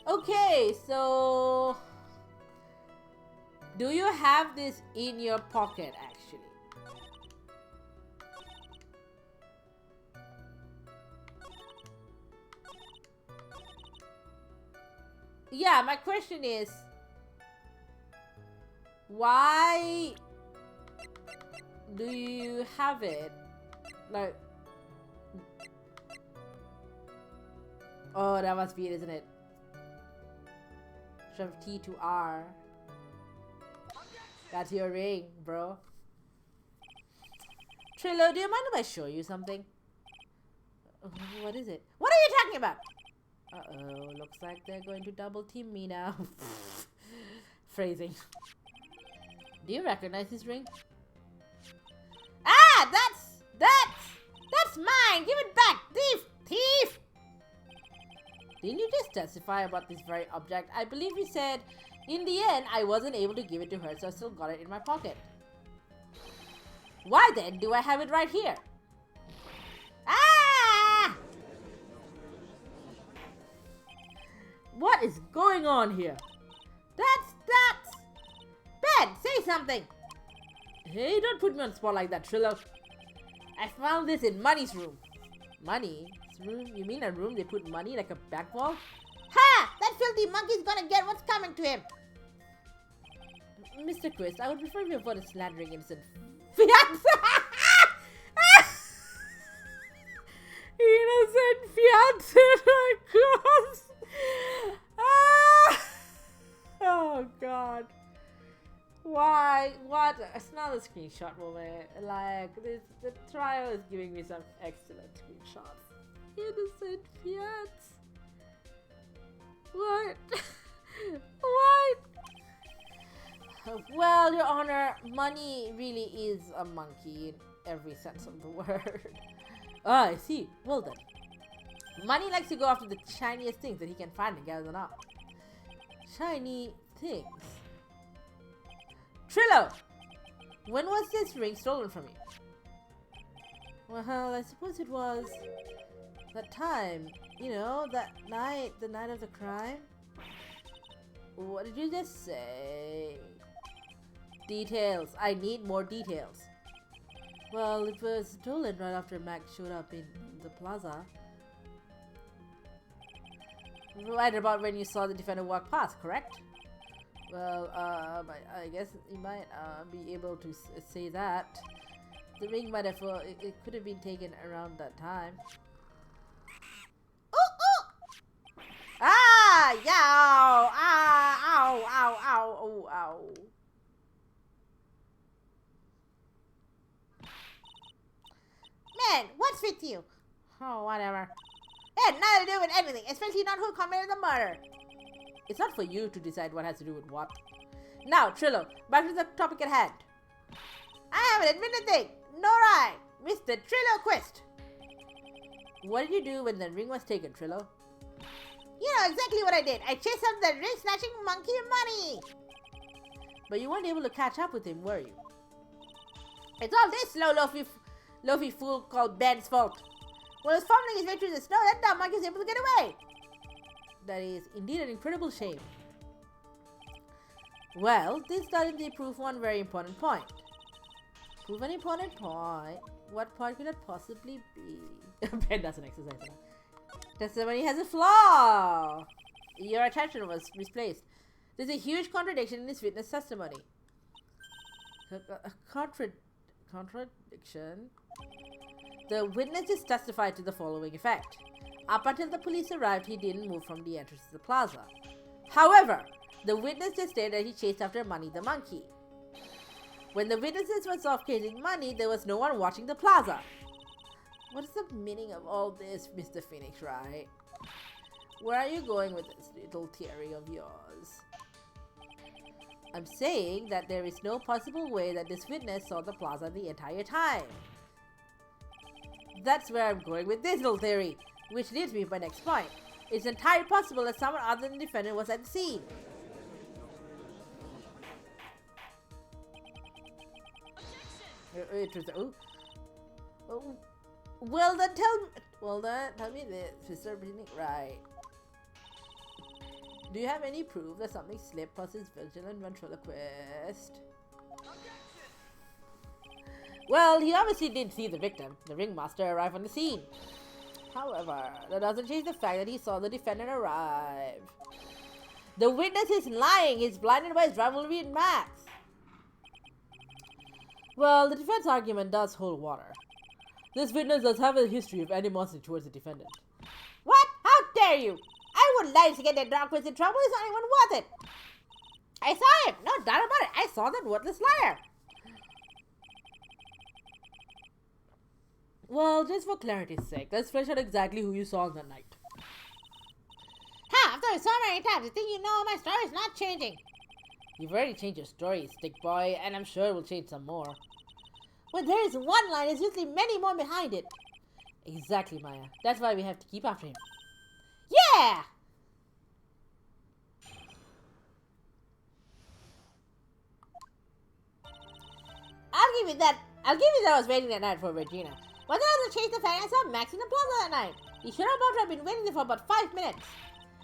Okay, so do you have this in your pocket, actually? Yeah, my question is, why do you have it? Like, oh, that must be it, isn't it? From T to R. That's your ring, bro. Trillo, do you mind if I show you something? What is it? What are you talking about? Uh-oh, looks like they're going to double team me now. Phrasing. Do you recognize this ring? Ah, that's mine. Give it back, thief. Didn't you just testify about this very object? I believe you said, in the end, I wasn't able to give it to her, so I still got it in my pocket. Why then do I have it right here? Ah! What is going on here? That's... Ben, say something. Hey, don't put me on the spot like that, Trillo. I found this in Money's room. Money's room? You mean a room they put money like a back wall? Ha! That filthy monkey's gonna get what's coming to him. Mr. Quist, I would prefer you avoid slandering innocent fiance. Innocent fiance, my gosh. Oh God. Why? What? It's not a screenshot moment. Like, the trial is giving me some excellent screenshots. Innocent fiance. What? What? Well, Your Honor, Money really is a monkey in every sense of the word. Ah, I see. Well then. Money likes to go after the shiniest things that he can find and gather them up. Shiny things. Trillo! When was this ring stolen from you? Well, I suppose it was that time. You know, that night, the night of the crime. What did you just say? Details. I need more details. Well, it was stolen right after Max showed up in the plaza. Right about when you saw the defender walk past, correct? Well, I guess you might be able to say that. The ring might have, it could have been taken around that time. Ooh! Ah! Yow! Ah! Ow! Ow! Ow! Oh! Ow! Man, what's with you? Oh, whatever. It had nothing to do with anything, especially not who committed the murder. It's not for you to decide what has to do with what. Now, Trillo, back to the topic at hand. I haven't admitted a thing, nor I, Mr. Trillo Quist. What did you do when the ring was taken, Trillo? You know exactly what I did. I chased up the ring-snatching monkey Money. But you weren't able to catch up with him, were you? It's all this loafy fool called Ben's fault. When he was fumbling his way through the snow, that dumb monkey was able to get away. That is indeed an incredible shame. Well, this does indeed prove one very important point. Prove an important point? What point could it possibly be? Ben doesn't exercise enough. Testimony has a flaw. Your attention was misplaced. There's a huge contradiction in his witness testimony. A contradiction? The witnesses testified to the following effect. Up until the police arrived, he didn't move from the entrance to the plaza. However, the witnesses stated that he chased after Money the monkey. When the witnesses were off chasing Money, there was no one watching the plaza. What is the meaning of all this, Mr. Phoenix Wright? Where are you going with this little theory of yours? I'm saying that there is no possible way that this witness saw the plaza the entire time. That's where I'm going with this little theory, which leads me to my next point. It's entirely possible that someone other than the defendant was at the scene. Well then tell me this, Mr. Phoenix Wright. Do you have any proof that something slipped past his vigilant ventriloquist? Well, he obviously didn't see the victim. The ringmaster arrived on the scene. However, that doesn't change the fact that he saw the defendant arrive. The witness is lying. He's blinded by his rivalry with Max. Well, the defense argument does hold water. This witness does have a history of animosity towards the defendant. What? How dare you? I wouldn't like to get that dog in trouble. He's not even worth it. I saw him. No doubt about it. I saw that worthless liar. Well, just for clarity's sake, let's flesh out exactly who you saw on that night. Ha! I've told you so many times. You think you know my story is not changing. You've already changed your story, stick boy, and I'm sure it will change some more. When there is one line, there's usually many more behind it. Exactly, Maya. That's why we have to keep after him. Yeah! I'll give you that I was waiting that night for Regina. But that doesn't change the fact I saw Max in the plaza that night. He should have been waiting there for about 5 minutes.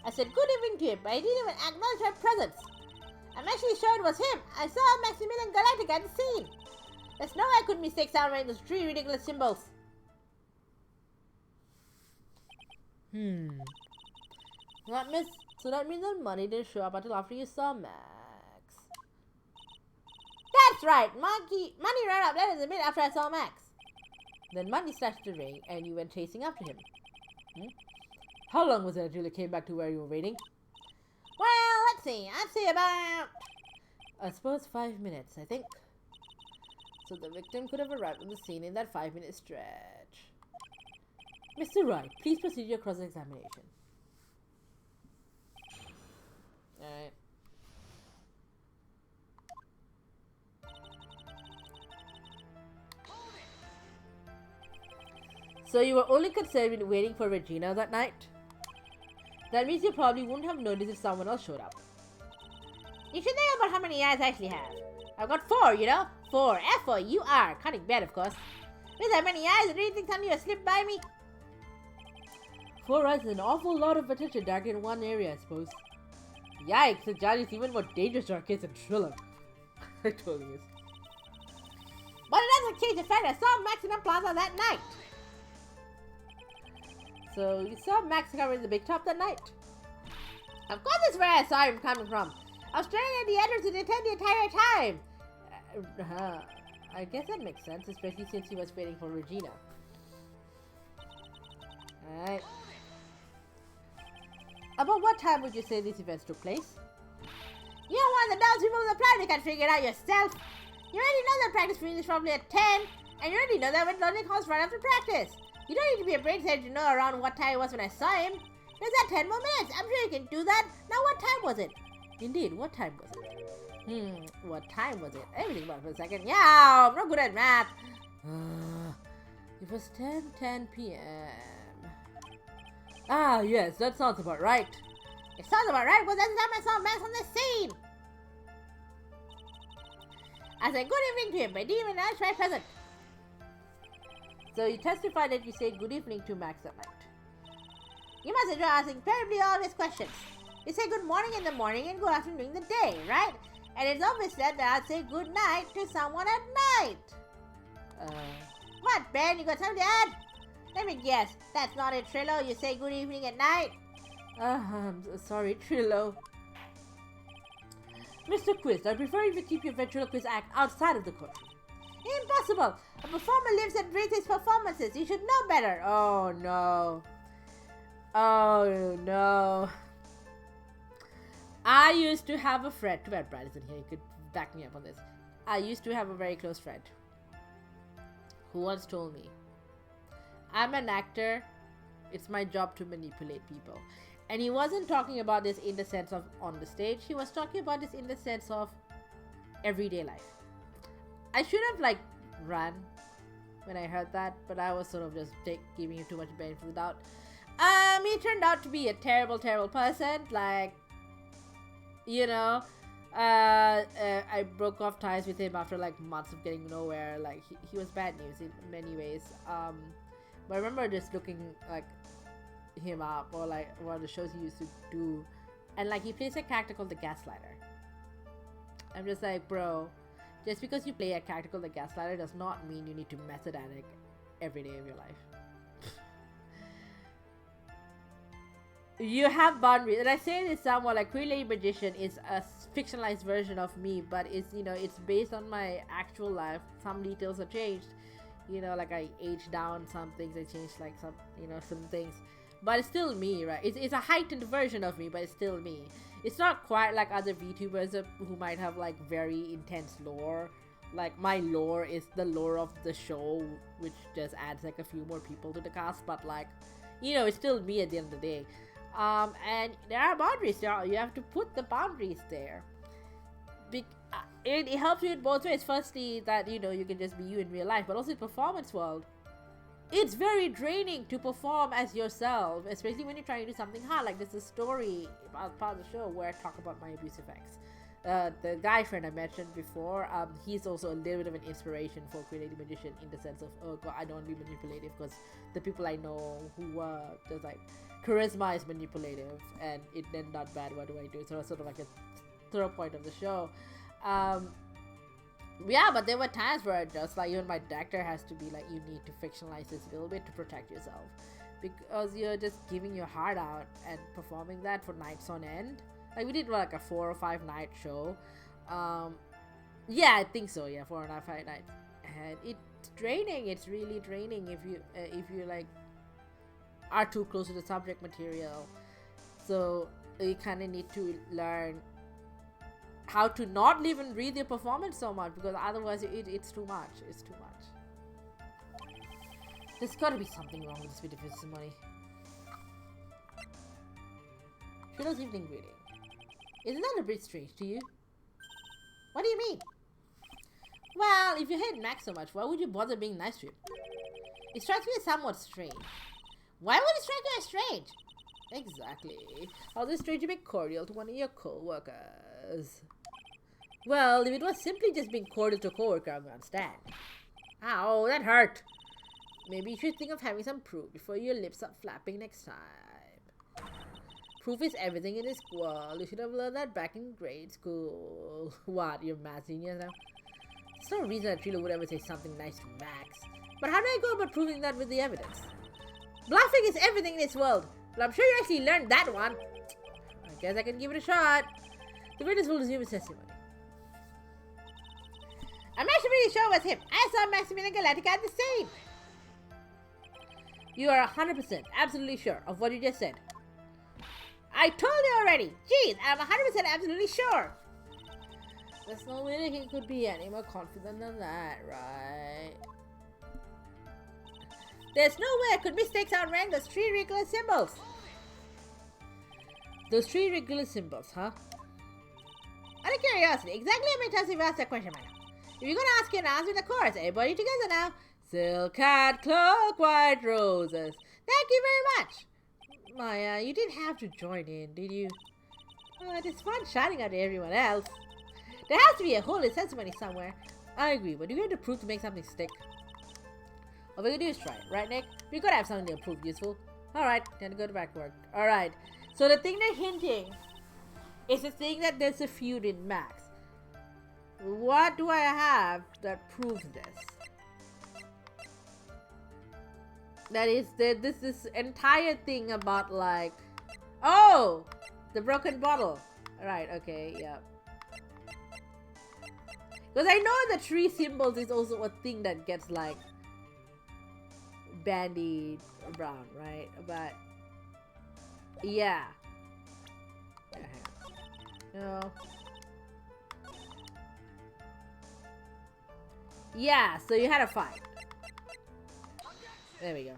I said good evening to him, but I didn't even acknowledge my presence. I'm actually sure it was him. I saw Maximilian Galactica at the scene. There's no way I could mistake sound wearing those 3 ridiculous symbols. So that means that money didn't show up until after you saw Max. That's right. Money ran up there in the minute after I saw Max. Then money snatched the ring and you went chasing after him. How long was it until you came back to where you were waiting? Well, let's see. I'd say about... I suppose 5 minutes, I think. So the victim could have arrived on the scene in that 5-minute stretch. Mr. Wright, please proceed your cross-examination. Alright. So you were only concerned with waiting for Regina that night? That means you probably wouldn't have noticed if someone else showed up. You should think about how many eyes I actually have. I've got 4, you know? 4. F-O-U-R. Counting bad, of course. With that many eyes, I really think something will slip by me. 4 eyes is an awful lot of attention directed in one area, I suppose. Yikes, the judge is even more dangerous to our kids than Thriller. It totally is. But it doesn't change the fact I saw Max in the plaza that night. So you saw Max covering the big top that night? Of course that's where I saw him coming from. I was staring at the entrance the entire time. I guess that makes sense, especially since he was waiting for Regina. Alright. About what time would you say these events took place? You're one of the dumb people on the planet who can't figure it out yourself. You already know that practice finish probably at 10, and you already know that when learning calls right after practice. You don't need to be a brain cell to know around what time it was when I saw him. There's that 10 more minutes. I'm sure you can do that. Now what time was it? Indeed, what time was it? What time was it? Everything about for a second. Yeah, I'm not good at math. It was 10 p.m. Ah, yes, that sounds about right. It sounds about right, but that's the time I saw Max on the scene. I said good evening to him, but I didn't even ask my present. So you testified that you said good evening to Max that night. You must enjoy asking terribly obvious questions. You say good morning in the morning and good afternoon in the day, right? And it's obvious that I'd say good night to someone at night. What, Ben? You got something to add? Let me guess. That's not it, Trillo. You say good evening at night? I'm sorry, Trillo. Mr. Quiz, I prefer you to keep your ventriloquist act outside of the courtroom. Impossible! A performer lives and breathes his performances. You should know better. Oh no. Oh no. I used to have a friend. Too bad Brad isn't here. He could back me up on this. I used to have a very close friend who once told me, I'm an actor. It's my job to manipulate people. And he wasn't talking about this in the sense of on the stage. He was talking about this in the sense of everyday life. I should have run when I heard that, but I was sort of just giving him too much benefit of the doubt. He turned out to be a terrible, terrible person. I broke off ties with him after months of getting nowhere. He was bad news in many ways. But I remember just looking him up, or one of the shows he used to do, and he plays a character called the Gaslighter. I'm just bro, just because you play a character called the Gaslighter does not mean you need to method addict every day of your life. You have boundaries, and I say this somewhat Queen Lady Magician is a fictionalized version of me, but it's based on my actual life. Some details are changed, I aged down some things, I changed some things, but it's still me, right? It's a heightened version of me, but it's still me. It's not quite like other VTubers who might have very intense lore like my lore is the lore of the show, which just adds like a few more people to the cast, but like, you know, it's still me at the end of the day. And there are boundaries there. You have to put the boundaries there. It helps you in both ways. Firstly, that, you know, you can just be you in real life, but also in performance world. It's very draining to perform as yourself, especially when you're trying to do something hard. Like there's a story about part of the show where I talk about my abusive ex. The guy friend I mentioned before, he's also a little bit of an inspiration for creating magician, in the sense of, oh god, I don't be manipulative, because the people I know who just like, charisma is manipulative and it then not bad, what do I do? So it's sort of like a third point of the show. Yeah, but there were times where just like, even my doctor has to be like, you need to fictionalize this a little bit to protect yourself, because you're just giving your heart out and performing that for nights on end. Like we did like a 4 or 5 night show. Yeah, I think so. Yeah, 4 or 5 nights, and it's draining. It's really draining if you like are too close to the subject material. So you kind of need to learn how to not live and breathe your performance so much, because otherwise it's too much. It's too much. There's got to be something wrong with this bit of testimony. Shadow's evening greeting. Isn't that a bit strange to you? What do you mean? Well, if you hate Max so much, why would you bother being nice to him? It strikes me as somewhat strange. Why would it strike you as strange? Exactly. How is it strange to be cordial to one of your co-workers? Well, if it was simply just being cordial to a co-worker, I would understand. Ow, that hurt. Maybe you should think of having some proof before your lips start flapping next time. Proof is everything in this world. You should have learned that back in grade school. What, you're math genius now? There's no reason that Trilo would ever say something nice to Max. But how do I go about proving that with the evidence? Bluffing is everything in this world. But I'm sure you actually learned that one. I guess I can give it a shot. The witness will resume his testimony. I'm actually pretty sure it was him. I saw Max Galactica at the scene. You are 100% absolutely sure of what you just said. I told you already. Jeez, I'm 100% absolutely sure. There's no way that he could be any more confident than that, right? There's no way I could mistake outrang those 3 regular symbols. Those 3 regular symbols, huh? Out of curiosity, exactly how many times have you asked that question by now? If you're gonna ask it, answer the chorus. Everybody together now. Silk hat, cloak, white roses. Thank you very much. Maya, you didn't have to join in, did you? It's fun shouting out to everyone else. There has to be a holy testimony somewhere. I agree, but you have to prove to make something stick. All we can do is try it, right, Nick? We gotta have something to prove useful. Alright, time to go to back work. Alright, so the thing they're hinting is the thing that there's a feud in Max. What do I have that proves this? That is, this entire thing about like, oh, the broken bottle. Right, okay, yeah. Because I know the 3 symbols is also a thing that gets like bandied around, right? But yeah. No. Yeah, so you had a fight. There we go.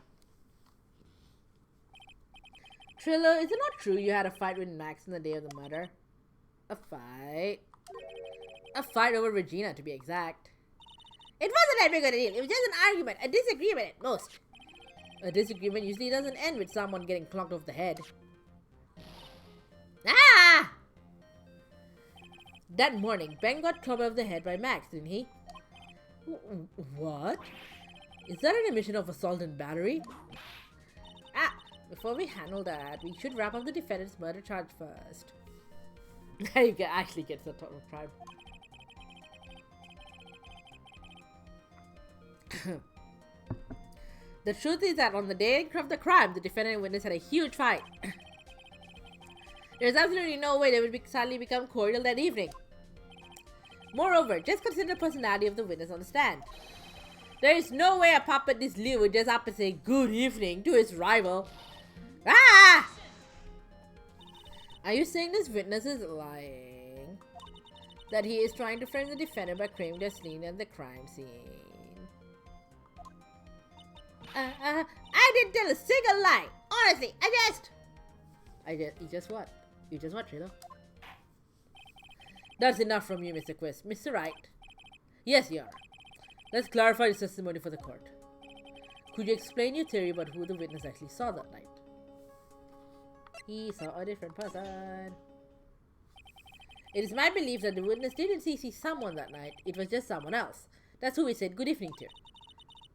Trilla, is it not true you had a fight with Max on the day of the murder? A fight? A fight over Regina, to be exact. It wasn't that big of a deal. It was just an argument, a disagreement at most. A disagreement usually doesn't end with someone getting clonked off the head. Ah! That morning, Ben got clobbed off the head by Max, didn't he? What? Is that an admission of assault and battery? Ah! Before we handle that, we should wrap up the defendant's murder charge first. You can actually get the total crime. The truth is that on the day of the crime, the defendant and witness had a huge fight. There's absolutely no way they would suddenly become cordial that evening. Moreover, just consider the personality of the witness on the stand. There is no way a puppet this Liu would just up and say good evening to his rival. Ah! Are you saying this witness is lying? that he is trying to frame the defender by claiming they're seen at the crime scene. I didn't tell a single lie. Honestly, You just what? You just what, Trilo? That's enough from you, Mr. Quist. Mr. Wright. Yes, you are. Let's clarify this testimony for the court. Could you explain your theory about who the witness actually saw that night? He saw a different person. It is my belief that the witness didn't see someone that night. It was just someone else. That's who we said good evening to.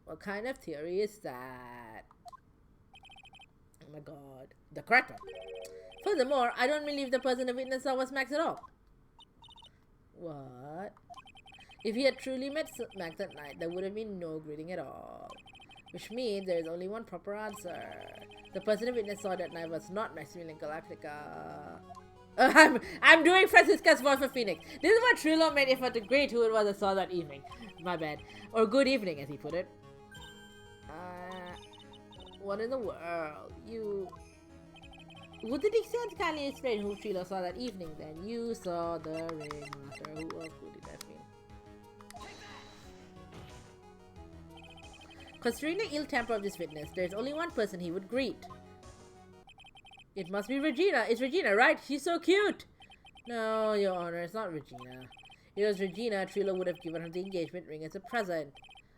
What kind of theory is that? Oh my god. The correct one. Furthermore, I don't believe the person the witness saw was Max at all. What? If he had truly met Max that night, there would have been no greeting at all. Which means there is only one proper answer. The person the witness saw that night was not Maximilian Galactica. I'm doing Francisca's voice for Phoenix. This is what Trilo made effort to grade who it was that saw that evening. My bad. Or good evening, as he put it. What in the world? Would the Dixons kindly explain who Trilo saw that evening then? You saw the Ring Master. Who else could it have been? Considering the ill temper of this witness, there is only one person he would greet. It must be Regina. It's Regina, right? She's so cute. No, Your Honor, it's not Regina. If it was Regina, Trilo would have given her the engagement ring as a present.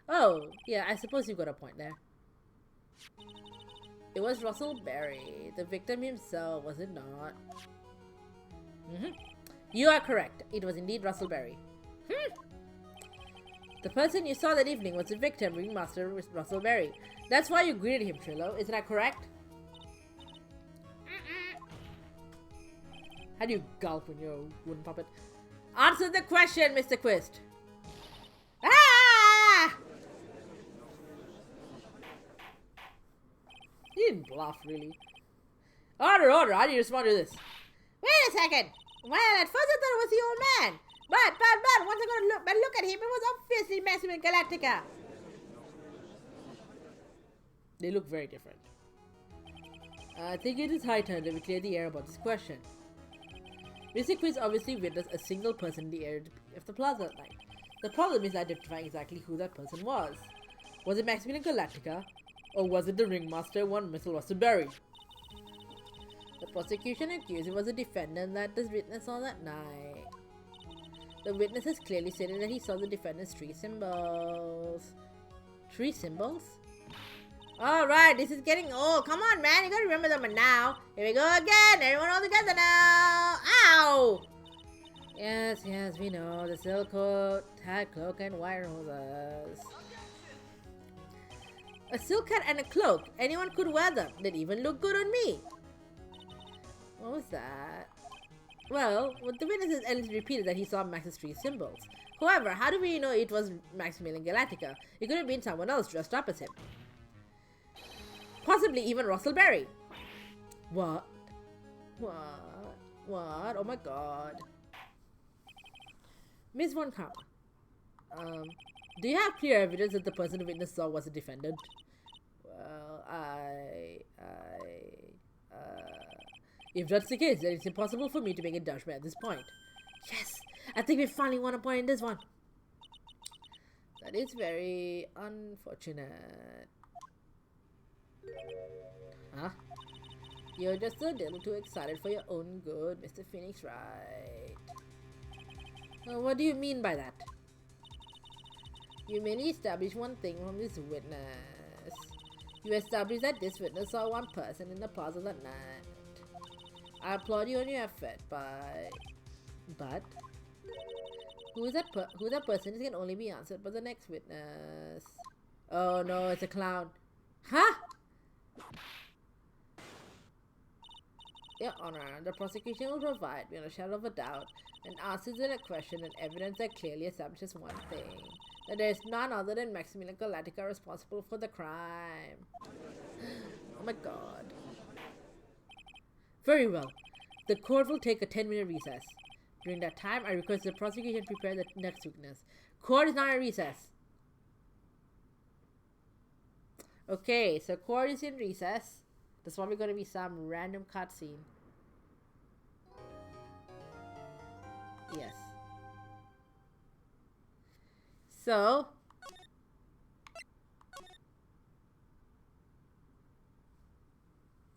Oh, yeah, I suppose you got a point there. It was Russell Berry, the victim himself, was it not? You are correct. It was indeed Russell Berry. The person you saw that evening was the victim, Ringmaster Russell Berry. That's why you greeted him, Trilo. Isn't that correct? How do you gulp when you're a wooden puppet? Answer the question, Mr. Quist. Ah! He didn't bluff, really. Order, how do you respond to this? Wait a second. Well, at first I thought it was the old man. But, once I got a look at him, it was obviously Maximilian Galactica. They look very different. I think it is high time that we clear the air about this question. Mr. Quiz obviously witnessed a single person in the area of the plaza that night. The problem is identifying exactly who that person was. Was it Maximilian Galactica? Or was it the ringmaster, one Mr. Russell Berry? The prosecution accused it was the defendant that the witness saw that night. The witness has clearly stated that he saw the defendant's three symbols. Three symbols? Alright, this is getting old. Come on, man. You gotta remember them now. Here we go again. Everyone all together now. Ow! Yes, we know. The silk coat, hat, cloak, and wire hoses. A silk hat and a cloak. Anyone could wear them. They'd even look good on me. What was that? Well, what the witness has at least repeated that he saw Max's three symbols. However, how do we know it was Maximilian Galactica? It could have been someone else dressed up as him. Possibly even Russell Berry. What? Oh my god. Miss Von Karma. Do you have clear evidence that the person the witness saw was a defendant? Well, if that's the case, then it's impossible for me to make a judgment at this point. Yes! I think we finally won a point in this one. That is very unfortunate. Huh? You're just a little too excited for your own good, Mr. Phoenix, right? What do you mean by that? You merely established one thing from this witness. You established that this witness saw one person in the plaza that night. I applaud you on your effort, but who that person is can only be answered by the next witness. Oh no, it's a clown. Huh? Your Honor, the prosecution will provide, beyond a shadow of a doubt, an answer to the question and evidence that clearly establishes one thing. That there is none other than Maximilian Galactica responsible for the crime. Oh my god. Very well. The court will take a 10-minute recess. During that time, I request the prosecution prepare the next witness. Court is now in recess. Okay, so court is in recess. There's probably going to be some random cutscene. Yes. So,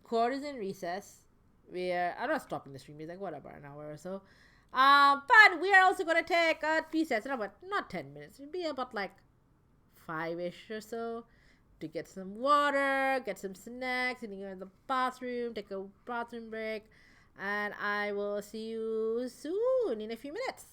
Quad is in recess. I'm not stopping the stream. It's like whatever, an hour or so. But we are also gonna take a recess. Not 10 minutes. It'll be about like 5-ish or so to get some water, get some snacks, and go in the bathroom, take a bathroom break, and I will see you soon in a few minutes.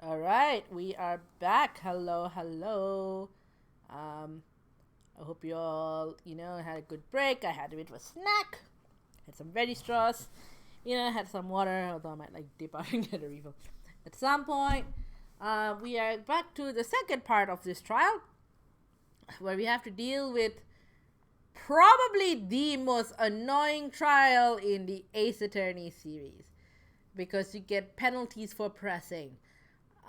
All right, we are back. Hello, hello. I hope you all, had a good break. I had a bit of a snack. Had some veggie straws. Had some water, although I might dip out and get a refill at some point. We are back to the second part of this trial, where we have to deal with probably the most annoying trial in the Ace Attorney series, because you get penalties for pressing.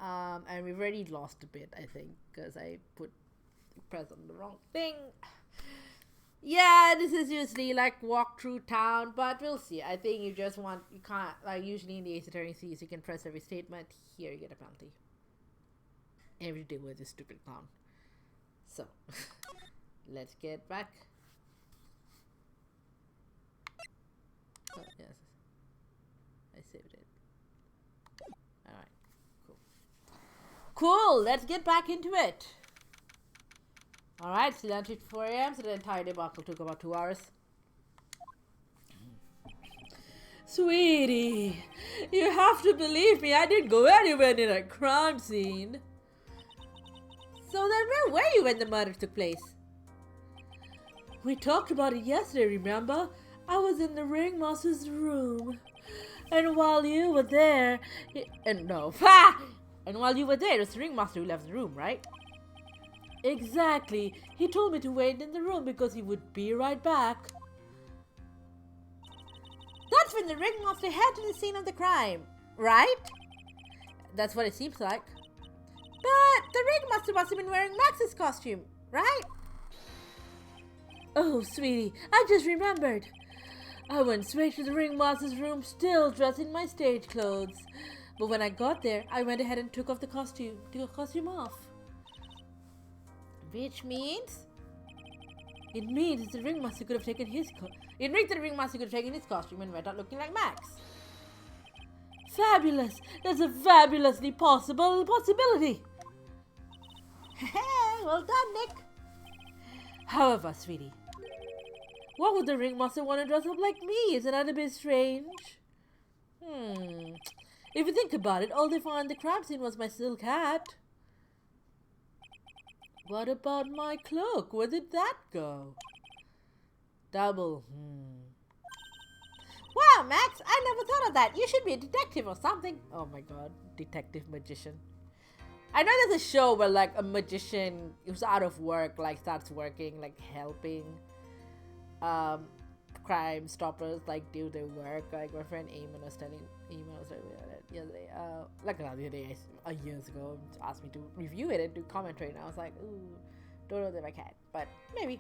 And we've already lost a bit, I think, because I press on the wrong thing. Yeah, this is usually walk through town, but we'll see. I think you can't, usually in the Ace Attorney series, you can press every statement. Here you get a penalty. Every day with this stupid clown. So, let's get back. Oh, yes. I saved it. Alright, cool. Cool, let's get back into it. Alright, still until 4 a.m., so the entire debacle took about 2 hours. Sweetie, you have to believe me, I didn't go anywhere near that crime scene. So then where were you when the murder took place? We talked about it yesterday, remember? I was in the ringmaster's room. And while you were there... And while you were there, it was the ringmaster who left the room, right? Exactly. He told me to wait in the room because he would be right back. That's when the ringmaster headed to the scene of the crime, right? That's what it seems like. But the ringmaster must have been wearing Max's costume, right? Oh, sweetie, I just remembered. I went straight to the ringmaster's room, still dressed in my stage clothes. But when I got there, I went ahead and took the costume off. Which means? It means the ringmaster could have taken his costume and went out looking like Max. Fabulous! That's a fabulously possibility. Well done, Nick. However, sweetie, what would the ringmaster want to dress up like me? Isn't that a bit strange? If you think about it, all they found in the crime scene was my silk hat. What about my cloak? Where did that go? Double. Wow, Max, I never thought of that. You should be a detective or something. Oh my god, detective magician. I know there's a show where a magician who's out of work starts working, helping crime stoppers do their work. My friend Eamon was telling the other day, the other day, years ago, asked me to review it and do commentary, and I was like, ooh, don't know that I can, but maybe.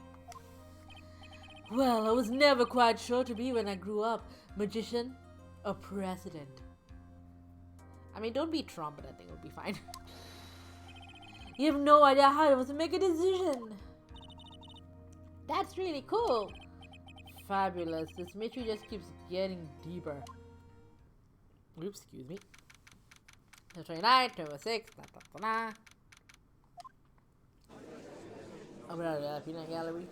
Well, I was never quite sure to be when I grew up, magician or president. I mean, don't be Trump, but I think it'll be fine. You have no idea how I was to make a decision. That's really cool. Fabulous. This mystery just keeps getting deeper. Oops, excuse me. 29, 26, I'm out of the peanut gallery.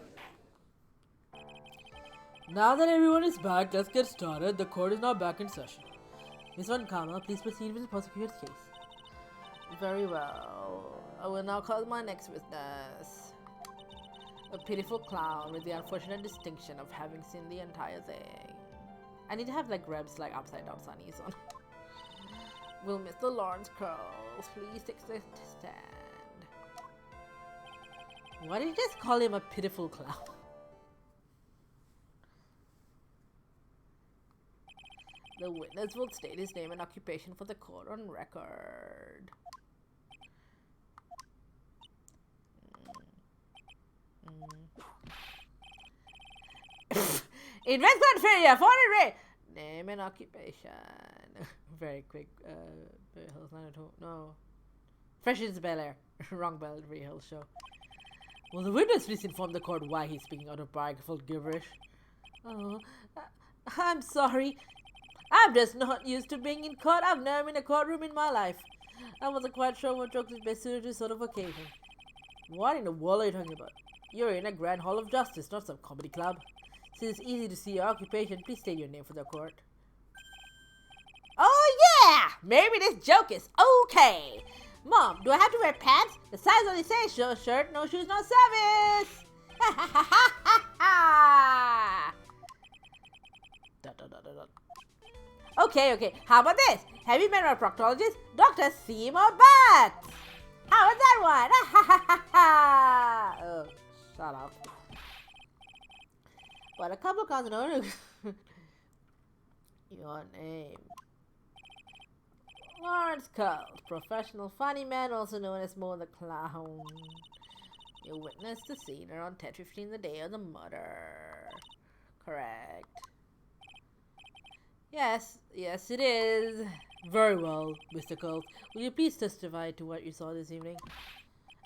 Now that everyone is back, let's get started. The court is now back in session. Miss Van Kama, please proceed with the prosecutor's case. Very well. I will now call my next witness. A pitiful clown with the unfortunate distinction of having seen the entire thing. I need to have Reb's upside down sunnies on. Will Mr. Lawrence Curls please take the stand? Why did you just call him a pitiful clown? The witness will state his name and occupation for the court on record. Investment failure for the rate. Name and occupation. Very quick. No. Fresh is Bel Air. Wrong Beverly Hills show. Will the witness please inform the court why he's speaking autobiographical gibberish? Oh, I'm sorry. I'm just not used to being in court. I've never been in a courtroom in my life. I wasn't quite sure what jokes is best suited to this sort of occasion. What in the world are you talking about? You're in a grand hall of justice, not some comedy club. Since it's easy to see your occupation, please state your name for the court. Oh yeah! maybe this joke is okay. Mom, do I have to wear pants? The signs only say shirt, no shoes, no service. Okay, how about this? Have you met our proctologist, Dr. Seymour Butts? How was that one? Oh, shut up. But a couple comes in order. Your name. Lawrence Cult, professional funny man, also known as Mo the Clown. You witnessed the scene around 10:15 the day of the murder. Correct. Yes, it is. Very well, Mr. Cult. Will you please testify to what you saw this evening?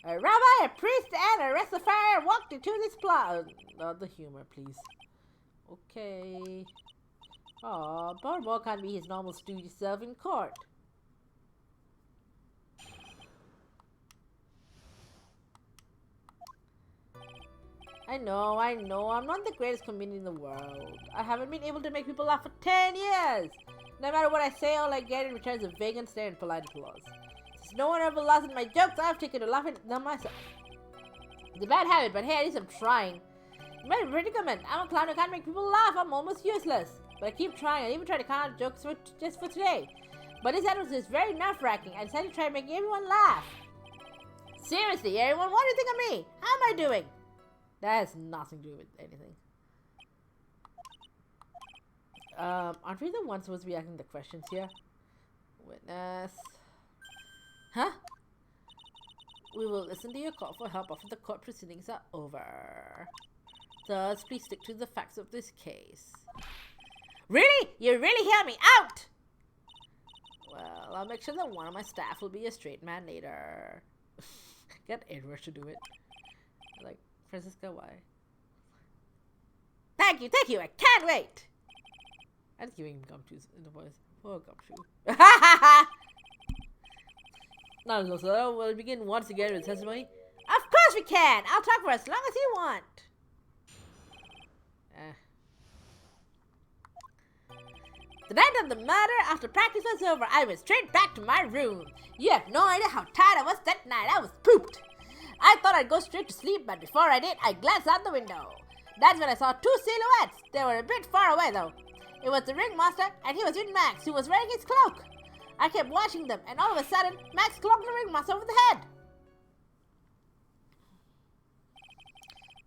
A rabbi, a priest, and a rectifier walked into this plot. Not the humor, please. Okay. Aw, Barbo can't be his normal stooge self in court. I know, I'm not the greatest comedian in the world. I haven't been able to make people laugh for 10 years. No matter what I say, all I get in return is a vacant stare and polite applause. Since no one ever laughs at my jokes, I've taken to laughing at them myself. It's a bad habit, but hey, at least I'm trying. In my predicament, I'm a clown who can't make people laugh. I'm almost useless. But I keep trying. I even tried to count out jokes just for today. But this episode is very nerve-wracking. I decided to try making everyone laugh. Seriously, everyone, what do you think of me? How am I doing? That has nothing to do with anything. Aren't we the ones supposed to be asking the questions here? Witness. Huh? We will listen to your call for help after the court proceedings are over. Thus, please stick to the facts of this case. Really? You really hear me out? Well, I'll make sure that one of my staff will be a straight man later. Get Edward to do it. Like, Francisca, why? Thank you, I can't wait! I'm just giving him gumshoes in the voice. Oh, gumshoe. No, sir. We'll begin once again with testimony. Of course we can! I'll talk for as long as you want. The night of the murder, after practice was over, I went straight back to my room. You have no idea how tired I was that night. I was pooped. I thought I'd go straight to sleep, but before I did, I glanced out the window. That's when I saw two silhouettes. They were a bit far away, though. It was the ringmaster, and he was with Max, who was wearing his cloak. I kept watching them, and all of a sudden, Max clocked the ringmaster over the head.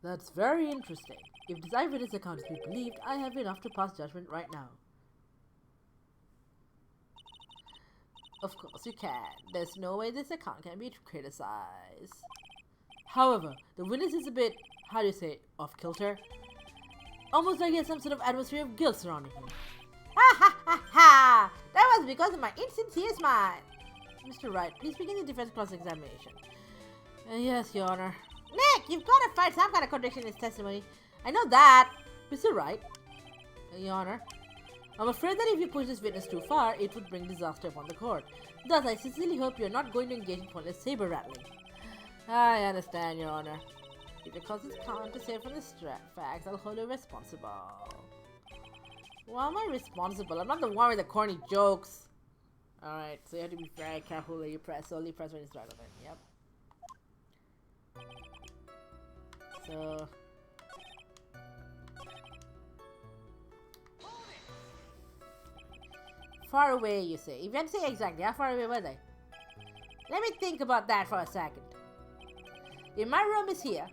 That's very interesting. If this eyewitness account is to be believed, I have enough to pass judgment right now. Of course you can. There's no way this account can be criticized. However, the witness is a bit, how do you say, off kilter? Almost like he has some sort of atmosphere of guilt surrounding him. Ha ha ha ha! That was because of my insincere smile. Mr. Wright, please begin the defense cross-examination. Yes, Your Honor. Nick, you've got to find some kind of contradiction in his testimony. I know that. Mr. Wright. Your Honor. I'm afraid that if you push this witness too far, it would bring disaster upon the court. Thus, I sincerely hope you're not going to engage in pointless saber-rattling. I understand, Your Honor. If it causes count to say from the facts, I'll hold you responsible. Why am I responsible? I'm not the one with the corny jokes. Alright, so you have to be very careful that you press. Only press when it's relevant. Yep. So... far away, you say. You can't say exactly. How far away were they? Let me think about that for a second. If my room is here,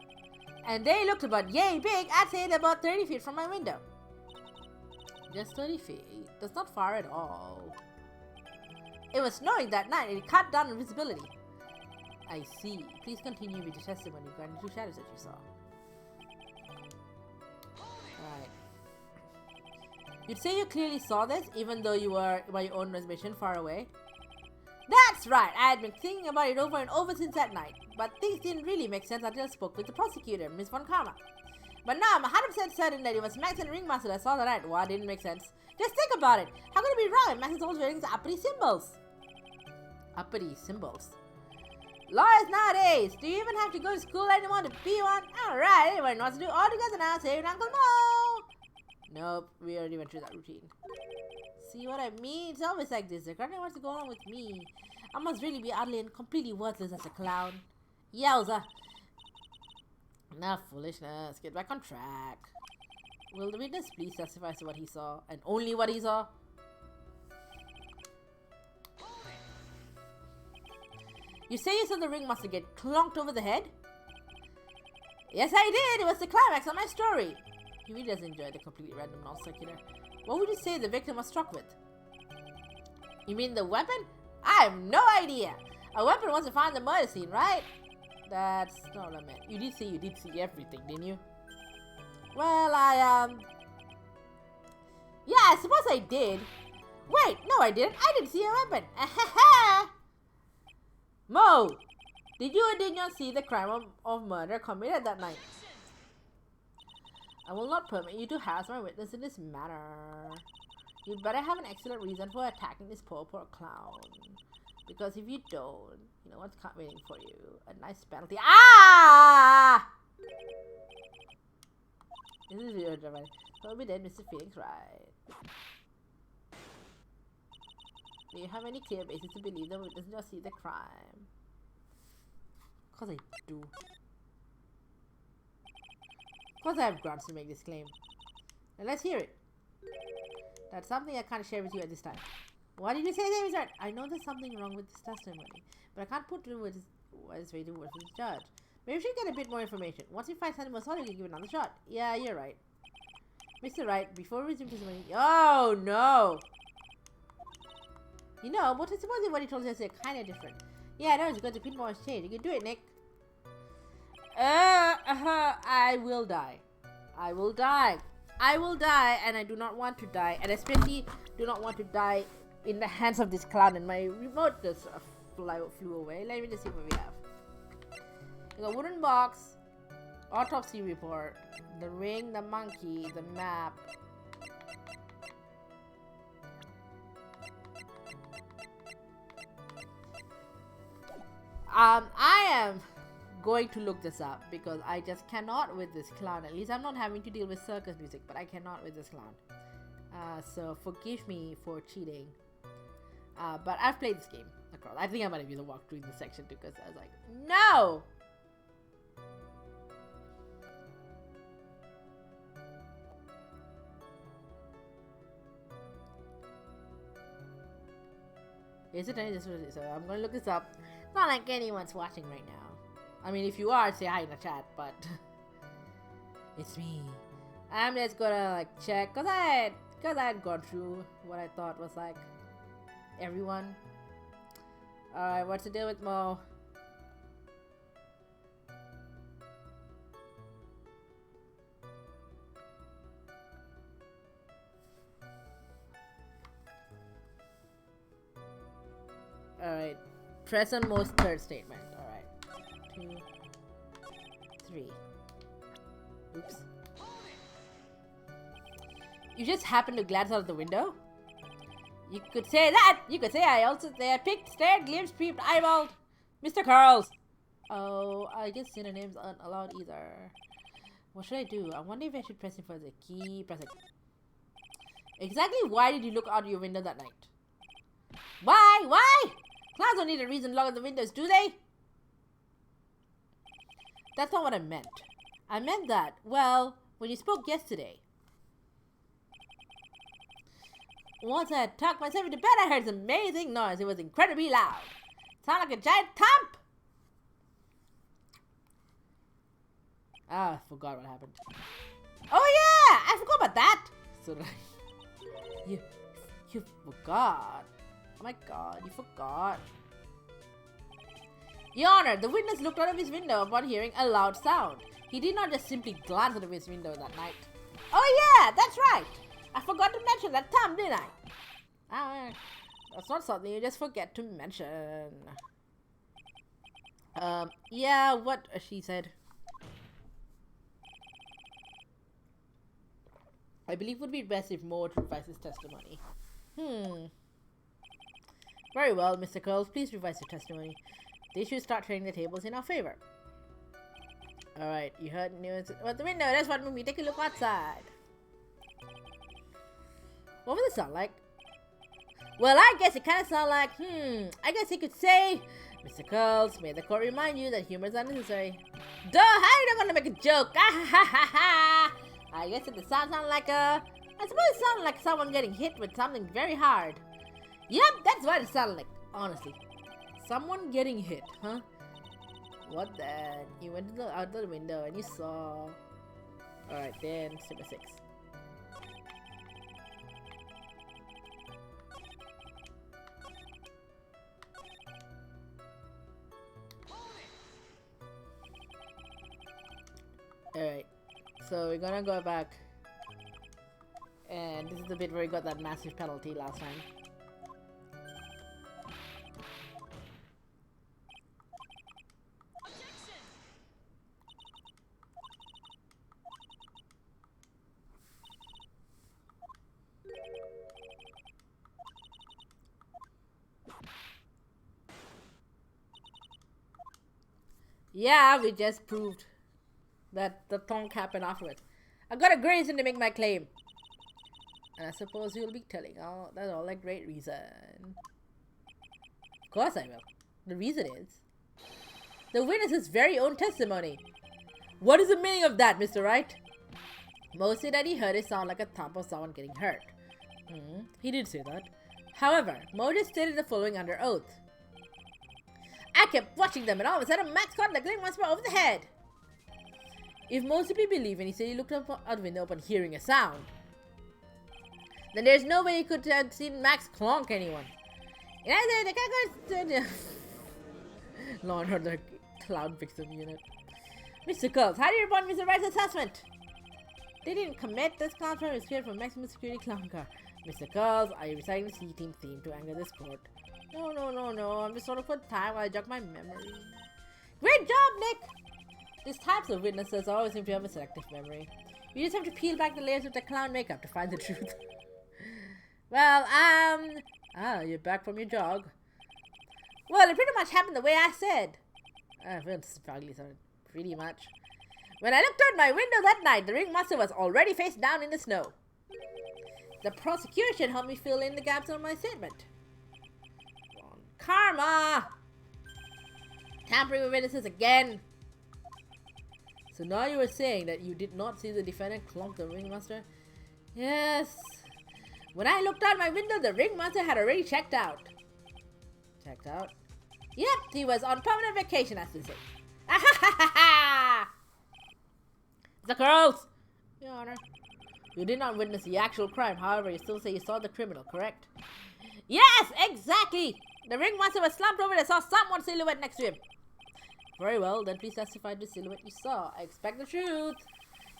and they looked about yay big, I'd say they're about 30 feet from my window. Just 30 feet? That's not far at all. It was snowing that night and it cut down on visibility. I see. Please continue with your testimony regarding the two shadows that you saw. Alright. You'd say you clearly saw this, even though you were, by your own reservation, far away? That's right! I had been thinking about it over and over since that night. But things didn't really make sense until I spoke with the prosecutor, Miss Von Karma. But now I'm 100% certain that it was Max and Ringmaster that saw that night. Why didn't make sense? Just think about it! How could it be wrong if Max is always wearing his uppity symbols? Uppity symbols? Lawyers nowadays! Do you even have to go to school anymore to be one? Alright, everyone wants to do all together now, save Uncle Mo! Nope, we already went through that routine. See what I mean? It's always like this. The currently wants to go on with me. I must really be utterly and completely worthless as a clown. Yowza. Enough foolishness. Get back on track. Will the witness please testify to what he saw? And only what he saw? You say you saw the ring master get clunked over the head? Yes, I did. It was the climax of my story. He really does enjoy the completely random non-secular. What would you say the victim was struck with? You mean the weapon? I have no idea. A weapon wasn't found in the murder scene, right? That's not what I meant. You did see everything, didn't you? Well, yeah, I suppose I did. Wait, no I didn't. I didn't see a weapon. Mo! Did you or did not see the crime of murder committed that night? I will not permit you to harass my witness in this manner. You'd better have an excellent reason for attacking this poor clown. Because if you don't, you know what's waiting for you. A nice penalty. Ah! This is really dramatic. So be dead, Mr. Phoenix, right? Do you have any clear basis to believe the witness just see the crime? Of course I do. Of course I have grounds to make this claim. Now let's hear it. That's something I can't share with you at this time. What did you say, James? Right? I know there's something wrong with this testimony, but I can't put to what is way to work with the judge. Maybe we should get a bit more information. Once we find something more solid, we can give it another shot. Yeah, you're right. Mr. Wright, before we resume testimony... Oh, no! You know, but supposing what he told us is kind of different. Yeah, I know, it's going to put more change. You can do it, Nick. I will die. I will die. I will die, and I do not want to die. And especially do not want to die in the hands of this clown. And my remote just flew away. Let me just see what we have. We got wooden box, autopsy report, the ring, the monkey, the map. I am going to look this up because I just cannot with this clown. At least I'm not having to deal with circus music, but I cannot with this clown. So forgive me for cheating. But I've played this game across. I think I might have used a walkthrough in this section too, because I was like, no! Is it any this? So I'm gonna look this up. It's not like anyone's watching right now. I mean, if you are, say hi in the chat, but it's me. I'm just gonna like check, cause I had gone through what I thought was like everyone. Alright, what's the deal with Mo? Alright, press on Mo's third statement. Alright, 2, 3. Oops. You just happened to glance out of the window? You could say that! You could say I also there picked, stared, glimpsed, peeped, eyeballed. Mr. Carls! Oh, I guess synonyms aren't allowed either. What should I do? I wonder if I should press it for the key. Press it. Exactly why did you look out your window that night? Why? Why? Clowns don't need a reason to look at the windows, do they? That's not what I meant. I meant that, well, when you spoke yesterday. Once I had tucked myself into bed, I heard this amazing noise. It was incredibly loud. It sounded like a giant thump. Ah, I forgot what happened. Oh yeah, I forgot about that. So you forgot. Oh my god, you forgot. Your Honor, the witness looked out of his window upon hearing a loud sound. He did not just simply glance out of his window that night. Oh yeah, that's right. I forgot to mention that thumb, didn't I? Ah, that's not something you just forget to mention. Yeah, what she said. I believe it would be best if Mo would revise his testimony. Very well, Mr. Curls, please revise your testimony. They should start turning the tables in our favor. Alright, you heard news about the window. That's what made me take a look outside. What was the sound like? Well, I guess it kind of sounds like, I guess you could say, Mr. Curls, may the court remind you that humor is unnecessary. Duh, how are you not gonna make a joke? I guess it sounds like I suppose it sounded like someone getting hit with something very hard. Yep, that's what it sounded like, honestly. Someone getting hit, huh? What then? You went out the window and you saw... Alright, then, step 6. Alright, so we're gonna go back. And this is the bit where we got that massive penalty last time. Yeah, we just proved that the tonk happened afterwards. I got a great reason to make my claim. And I suppose you'll be telling that's all a great reason. Of course I will. The reason is the witness's very own testimony. What is the meaning of that, Mr. Wright? Mostly that he heard it sound like a thump of someone getting hurt. He did say that. However, Mo just stated the following under oath. I kept watching them and all of a sudden Max caught the glint once more over the head. If most to be believed when he said he looked up out the window upon hearing a sound, then there's no way he could have seen Max clonk anyone. And I said, the guy goes Law and Order Cloud Victim Unit. Mr. Curls, how do you respond to Mr. Wright's assessment? They didn't commit this clown from his fear for maximum security clown car. Mr. Curls, are you reciting the C-Team theme to anger this court? No. I'm just sort of for time while I jog my memory. Great job, Nick! These types of witnesses always seem to have a selective memory. You just have to peel back the layers of the clown makeup to find the truth. Well, you're back from your jog. Well, it pretty much happened the way I said. It's probably sounded pretty much. When I looked out my window that night, the ringmaster was already face down in the snow. The prosecution helped me fill in the gaps on my statement. Karma! Tampering with witnesses again. So now you were saying that you did not see the defendant clonk the ringmaster? Yes. When I looked out my window, the ringmaster had already checked out. Checked out? Yep, he was on permanent vacation, as they say. The girls! Your Honor, you did not witness the actual crime. However, you still say you saw the criminal, correct? Yes, exactly! The ringmaster was slumped over and saw someone's silhouette next to him. Very well, then please testify to the silhouette you saw. I expect the truth.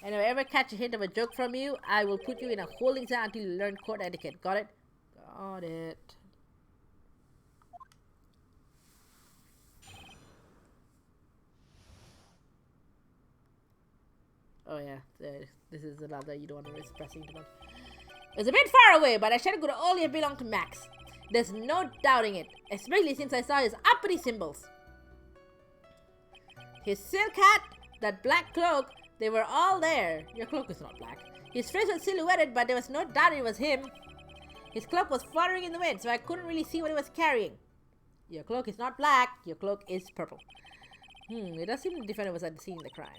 And if I ever catch a hint of a joke from you, I will put you in a holding cell until you learn court etiquette. Got it? Got it. Oh yeah, this is another you don't want to risk pressing too much. It's a bit far away, but I should could only have belonged to Max. There's no doubting it, especially since I saw his uppity symbols. His silk hat, that black cloak, they were all there. Your cloak is not black. His face was silhouetted, but there was no doubt it was him. His cloak was fluttering in the wind, so I couldn't really see what he was carrying. Your cloak is not black, your cloak is purple. It does seem the defendant was at the scene of the crime.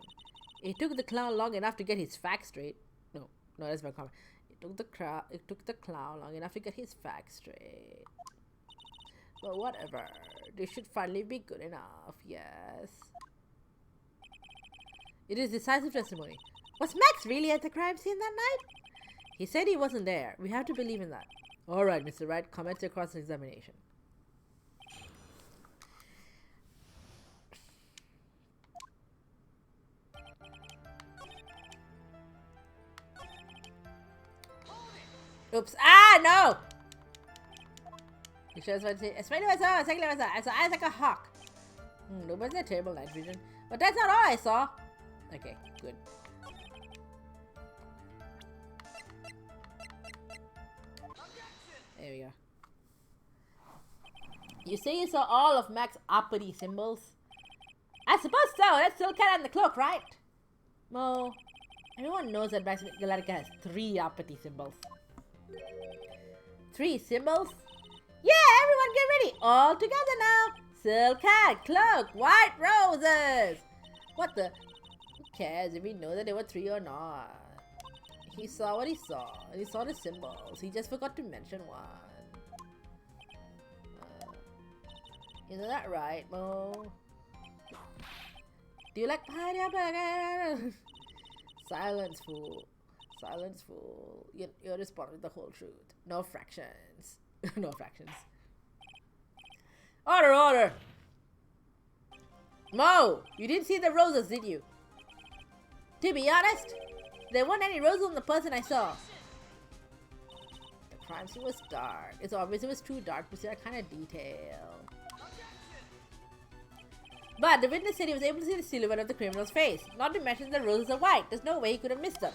It took the clown long enough to get his facts straight. No, that's my comment. It took the clown long enough to get his facts straight. But whatever. This should finally be good enough, yes. It is decisive testimony. Was Max really at the crime scene that night? He said he wasn't there. We have to believe in that. Alright, Mr. Wright, commence your cross-examination. Oops. No! You sure especially I saw eyes like a hawk. That was a terrible night vision. But that's not all I saw. Okay, good. There we go. You say you saw all of Max's uppity symbols? I suppose so. That's still cat on the cloak, right? Mo, everyone knows that Max Galactica has 3 uppity symbols. 3 symbols? Yeah, everyone get ready! All together now! Silk hat, cloak, white roses! What the? Who cares if we know that there were 3 or not? He saw what he saw, and he saw the symbols. He just forgot to mention one. Isn't that right, Mo? Do you like pineapple? Silence, fool. Silence, fool. You're responding with the whole truth. No fractions. No fractions. Order, order! Mo! You didn't see the roses, did you? To be honest, there weren't any roses on the person I saw. The crime scene was dark. It's obvious it was too dark to see that kind of detail. But the witness said he was able to see the silhouette of the criminal's face. Not to mention the roses are white. There's no way he could have missed them.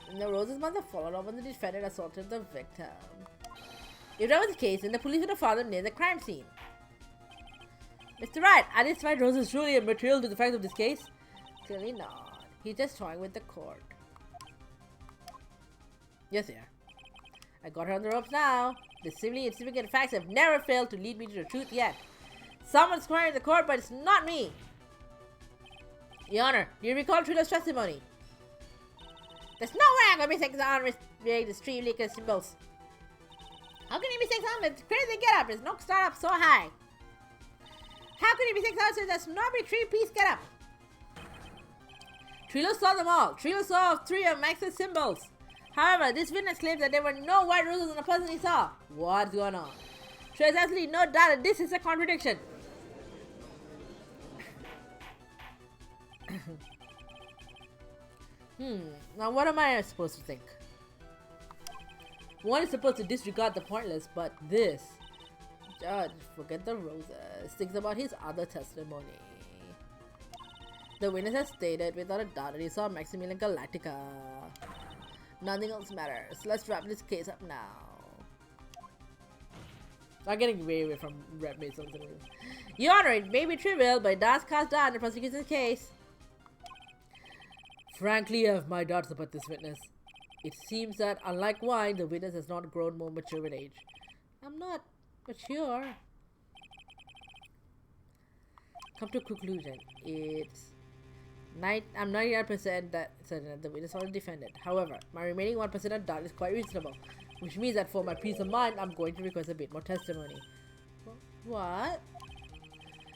And the roses must have fallen off when the defendant assaulted the victim. If that was the case, then the police would have found them near the crime scene. Mr. Wright, are these white roses truly immaterial to the facts of this case? Clearly not. He's just toying with the court. Yes, sir. I got her on the ropes now. The seemingly insignificant facts have never failed to lead me to the truth yet. Someone's crying in the court, but it's not me. Your Honor, do you recall Trilla's testimony? There's no way I'm gonna be taking the honor of the stream leaker symbols. How can he be 6 on with crazy get up? His no start up so high. How can he be 6 on with a snobby 3-piece get up? Trillo saw them all. Trillo saw 3 of Max's symbols. However, this witness claims that there were no white roses on the person he saw. What's going on? There's absolutely no doubt that this is a contradiction. Now what am I supposed to think? One is supposed to disregard the pointless, but this... Judge, forget the roses. Thinks about his other testimony. The witness has stated without a doubt that he saw Maximilian Galactica. Nothing else matters. Let's wrap this case up now. I'm getting way away from Reb Masel. Your Honor, it may be trivial, but it does cast doubt in the prosecution's case. Frankly, I have my doubts about this witness. It seems that, unlike wine, the witness has not grown more mature in age. I'm not mature. Come to a conclusion. I'm 99% that certain that the witness was defended. However, my remaining 1% of doubt is quite reasonable, which means that for my peace of mind, I'm going to request a bit more testimony. What?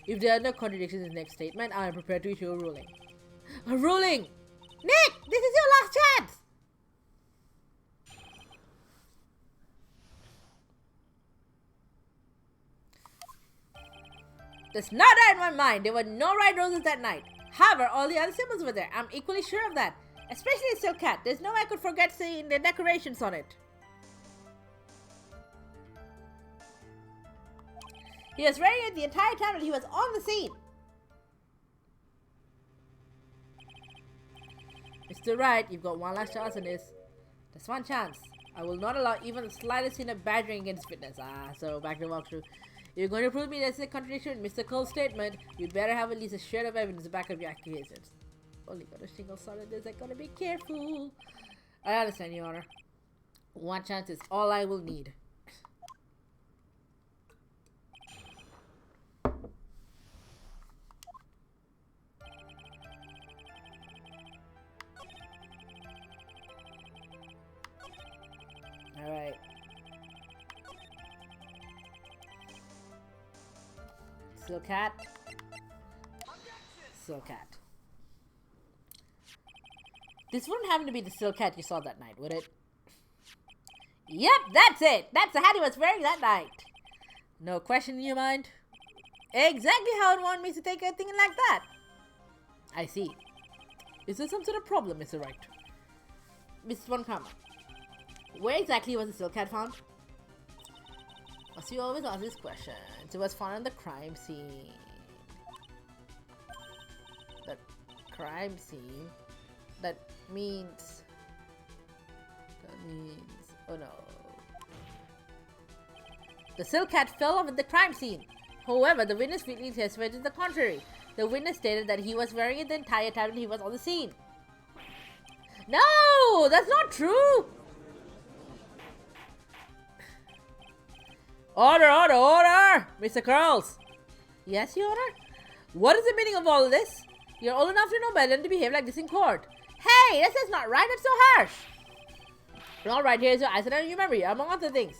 If there are no contradictions in the next statement, I am prepared to issue a ruling. A ruling! Nick! This is your last chance! There's no doubt in my mind there were no red roses that night. However, all the other symbols were there. I'm equally sure of that. Especially the silk hat. There's no way I could forget seeing the decorations on it. He was wearing it the entire time that he was on the scene. Mr. Wright, you've got one last chance on this. Just one chance. I will not allow even the slightest hint of badgering against witness. So back to the walkthrough. If you're going to prove me there's a contradiction in Mr. Cole's statement, you better have at least a shred of evidence to back up your accusations. Only got a single solid this, I gotta be careful. I understand, Your Honor. One chance is all I will need. Alright. Silk hat. Silk hat. This wouldn't happen to be the silk hat you saw that night, would it? Yep, that's it! That's the hat he was wearing that night! No question in your mind? Exactly how I'd want me to take a thing like that! I see. Is there some sort of problem, Mr. Wright? Mrs. Von Karma, where exactly was the silk hat found? Must you always ask this question? It was found on the crime scene. The crime scene? That means... Oh no. The silk hat fell off at the crime scene. However, the witness frequently testified to the contrary. The witness stated that he was wearing it the entire time he was on the scene. No! That's not true! Order, order, order! Mr. Curls! Yes, Your Honor? What is the meaning of all of this? You're old enough to know better than to behave like this in court. Hey, this is not right, that's so harsh! Alright, here's your eyesight and your memory, among other things.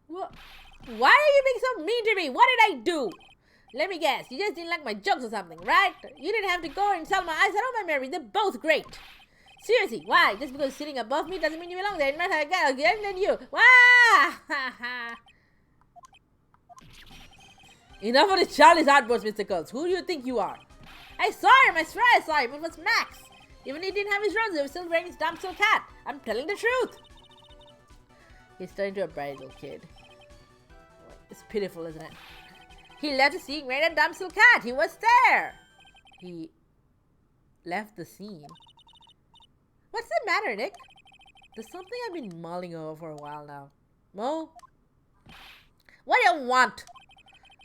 What? Why are you being so mean to me? What did I do? Let me guess, you just didn't like my jokes or something, right? You didn't have to go and insult my eyesight or my memory, they're both great. Seriously, why? Just because sitting above me doesn't mean you belong there. It matters again than you. Wah! Enough of this childish outbursts, Mr. Curls. Who do you think you are? I saw him, I swear I saw him. It was Max. Even if he didn't have his roses, he was still wearing his dumb silk hat. I'm telling the truth. He's turning to a bright little kid. It's pitiful, isn't it? He left the scene wearing a dumb silk hat. He was there. He left the scene. What's the matter, Nick? There's something I've been mulling over for a while now. Mo? What do you want?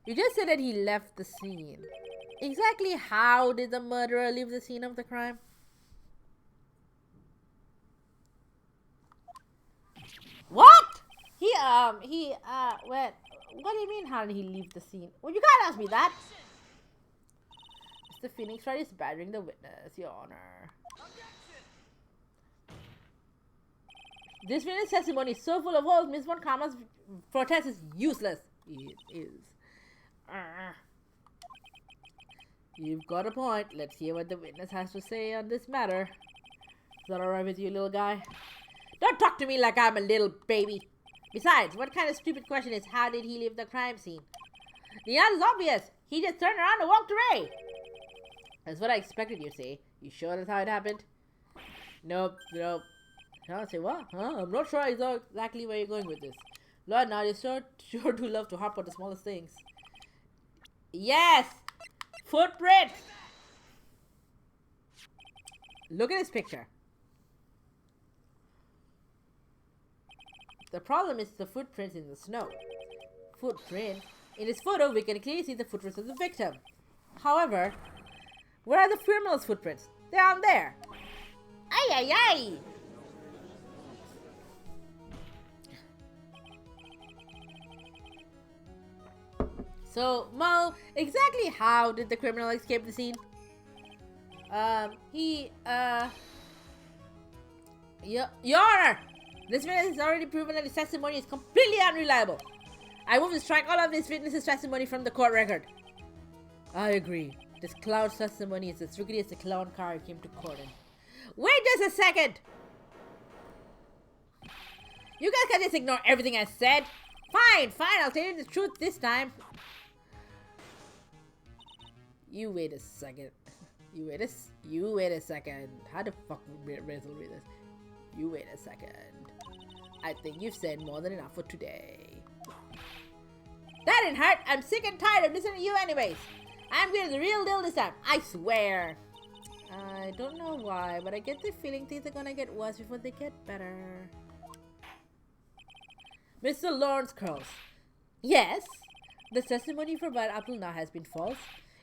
You just said that he left the scene. Exactly how did the murderer leave the scene of the crime? What? What do you mean, how did he leave the scene? Well, you can't ask me that. Mr. Phoenix tried his badgering the witness, Your Honor. This witness testimony is so full of holes, Miss Von Karma's protest is useless. It is. You've got a point. Let's hear what the witness has to say on this matter. Is that alright with you, little guy? Don't talk to me like I'm a little baby. Besides, what kind of stupid question is how did he leave the crime scene? The answer's obvious. He just turned around and walked away. That's what I expected you to say. You sure that's how it happened? Nope. I'll say, what? Huh? I'm not sure exactly where you're going with this. Lord, now you sure do love to harp on the smallest things. Yes! Footprint! Look at this picture. The problem is the footprints in the snow. Footprint? In this photo, we can clearly see the footprints of the victim. However, where are the criminal's footprints? They aren't there. Ay, ay, ay! So, Mo, exactly how did the criminal escape the scene? Your Honor! This witness has already proven that his testimony is completely unreliable. I move to strike all of this witness's testimony from the court record. I agree. This clown's testimony is as rickety as the clown car he came to court in. Wait just a second! You guys can just ignore everything I said. Fine, I'll tell you the truth this time. You wait a second. You wait a second. How the fuck would Masel read this? You wait a second. I think you've said more than enough for today. That didn't hurt. I'm sick and tired of listening to you anyways. I'm getting the real deal this time. I swear. I don't know why, but I get the feeling things are gonna get worse before they get better. Mr. Lawrence Curls. Yes? The testimony provided up till now has been false.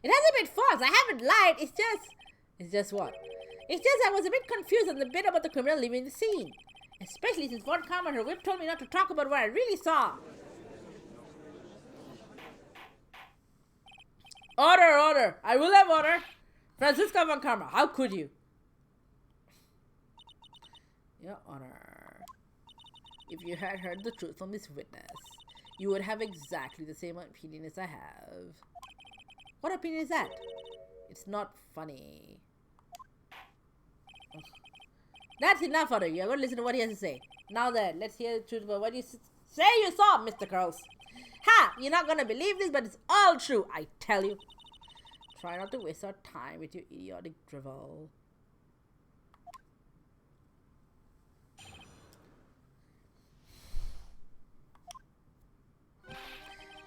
It hasn't been false. I haven't lied. It's just what? It's just I was a bit confused on the bit about the criminal leaving the scene. Especially since Von Karma and her whip told me not to talk about what I really saw. Order! I will have order. Francisca Von Karma, how could you? Your Honor, if you had heard the truth from this witness, you would have exactly the same opinion as I have. What opinion is that? It's not funny. Ugh. That's enough, Order. You're going to listen to what he has to say. Now then, let's hear the truth about what you say you saw, Mr. Curls. Ha! You're not going to believe this, but it's all true, I tell you. Try not to waste our time with your idiotic drivel.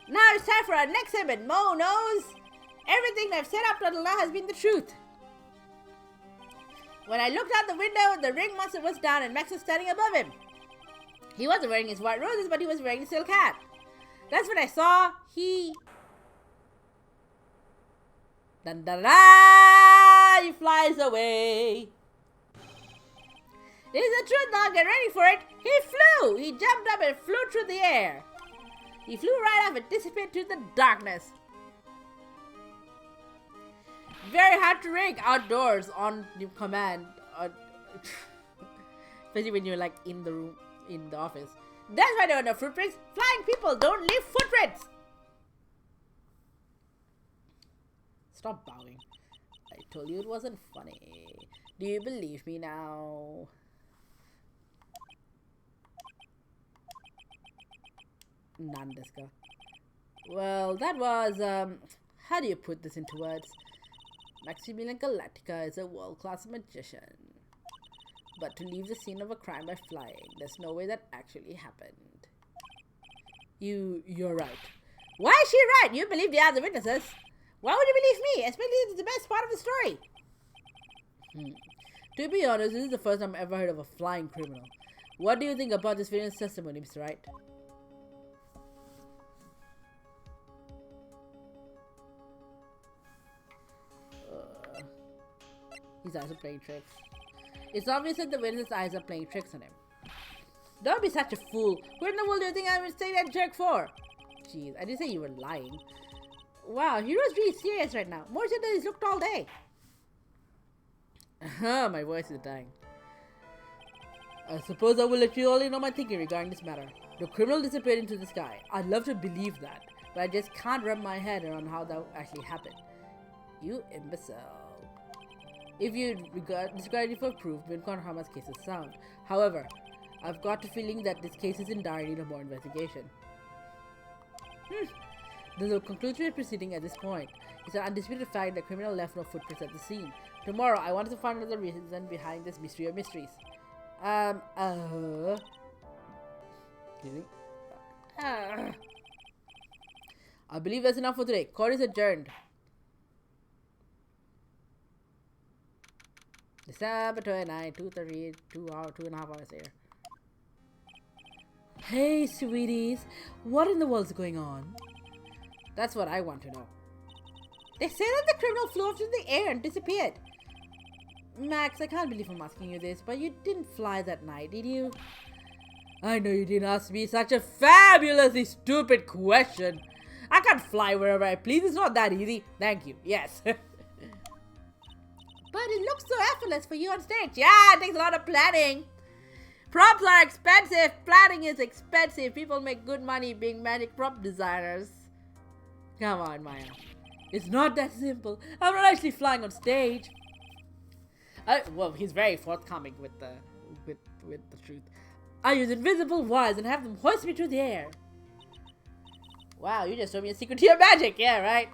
Now it's time for our next segment. Mo knows everything I've said up until now has been the truth. When I looked out the window, the ring monster was down and Max was standing above him. He wasn't wearing his white roses, but he was wearing a silk hat. That's when I saw he... Dun dun dun! He flies away. This is the truth now, get ready for it. He flew! He jumped up and flew through the air. He flew right off and disappeared to the darkness. Very hard to rig outdoors on command. Especially when you're like in the room, in the office. That's why there are no footprints. Flying people don't leave footprints. Stop bowing. I told you it wasn't funny. Do you believe me now? Nandeska. Well, that was, how do you put this into words? Max Galactica is a world-class magician. But to leave the scene of a crime by flying, there's no way that actually happened. You're right. Why is she right? You believe the other witnesses. Why would you believe me? Especially it's the best part of the story. To be honest, this is the first time I've ever heard of a flying criminal. What do you think about this video's testimony, Mr. Wright? His eyes are playing tricks. It's obvious that the witness's eyes are playing tricks on him. Don't be such a fool. Who in the world do you think I would say that jerk for? Jeez, I didn't say you were lying. Wow, Hero's really serious right now. More so than he's looked all day. My voice is dying. I suppose I will let you all in on my thinking regarding this matter. The criminal disappeared into the sky. I'd love to believe that, but I just can't wrap my head around how that actually happened. You imbecile. If you disregard it for proof, Hama's case is sound. However, I've got a feeling that this case is in dire need of more investigation. There's no conclusory proceeding at this point. It's an undisputed fact that the criminal left no footprints at the scene. Tomorrow, I wanted to find out the reason behind this mystery of mysteries. I believe that's enough for today. Court is adjourned. December 29, 2:30, 2.5 hours here. Hey, sweeties. What in the world's going on? That's what I want to know. They say that the criminal flew off in the air and disappeared. Max, I can't believe I'm asking you this, but you didn't fly that night, did you? I know you didn't ask me such a fabulously stupid question. I can't fly wherever I please. It's not that easy. Thank you. Yes. But it looks so effortless for you on stage. Yeah, it takes a lot of planning. Props are expensive. Planning is expensive. People make good money being magic prop designers. Come on, Maya. It's not that simple. I'm not actually flying on stage. Well, he's very forthcoming with the truth. I use invisible wires and have them hoist me through the air. Wow, you just told me a secret to your magic. Yeah, right?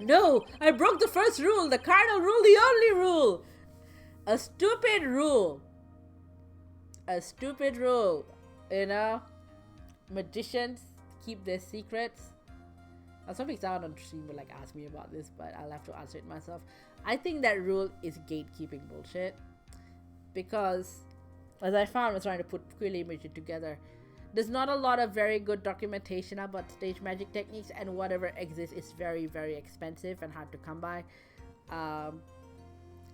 No, I broke the first rule. The cardinal rule, the only rule. A stupid rule. A stupid rule. You know? Magicians keep their secrets. I was hoping someone on stream would ask me about this, but I'll have to answer it myself. I think that rule is gatekeeping bullshit. Because, as I found when trying to put Quill Imagery together, there's not a lot of very good documentation about stage magic techniques, and whatever exists is very, very expensive and hard to come by.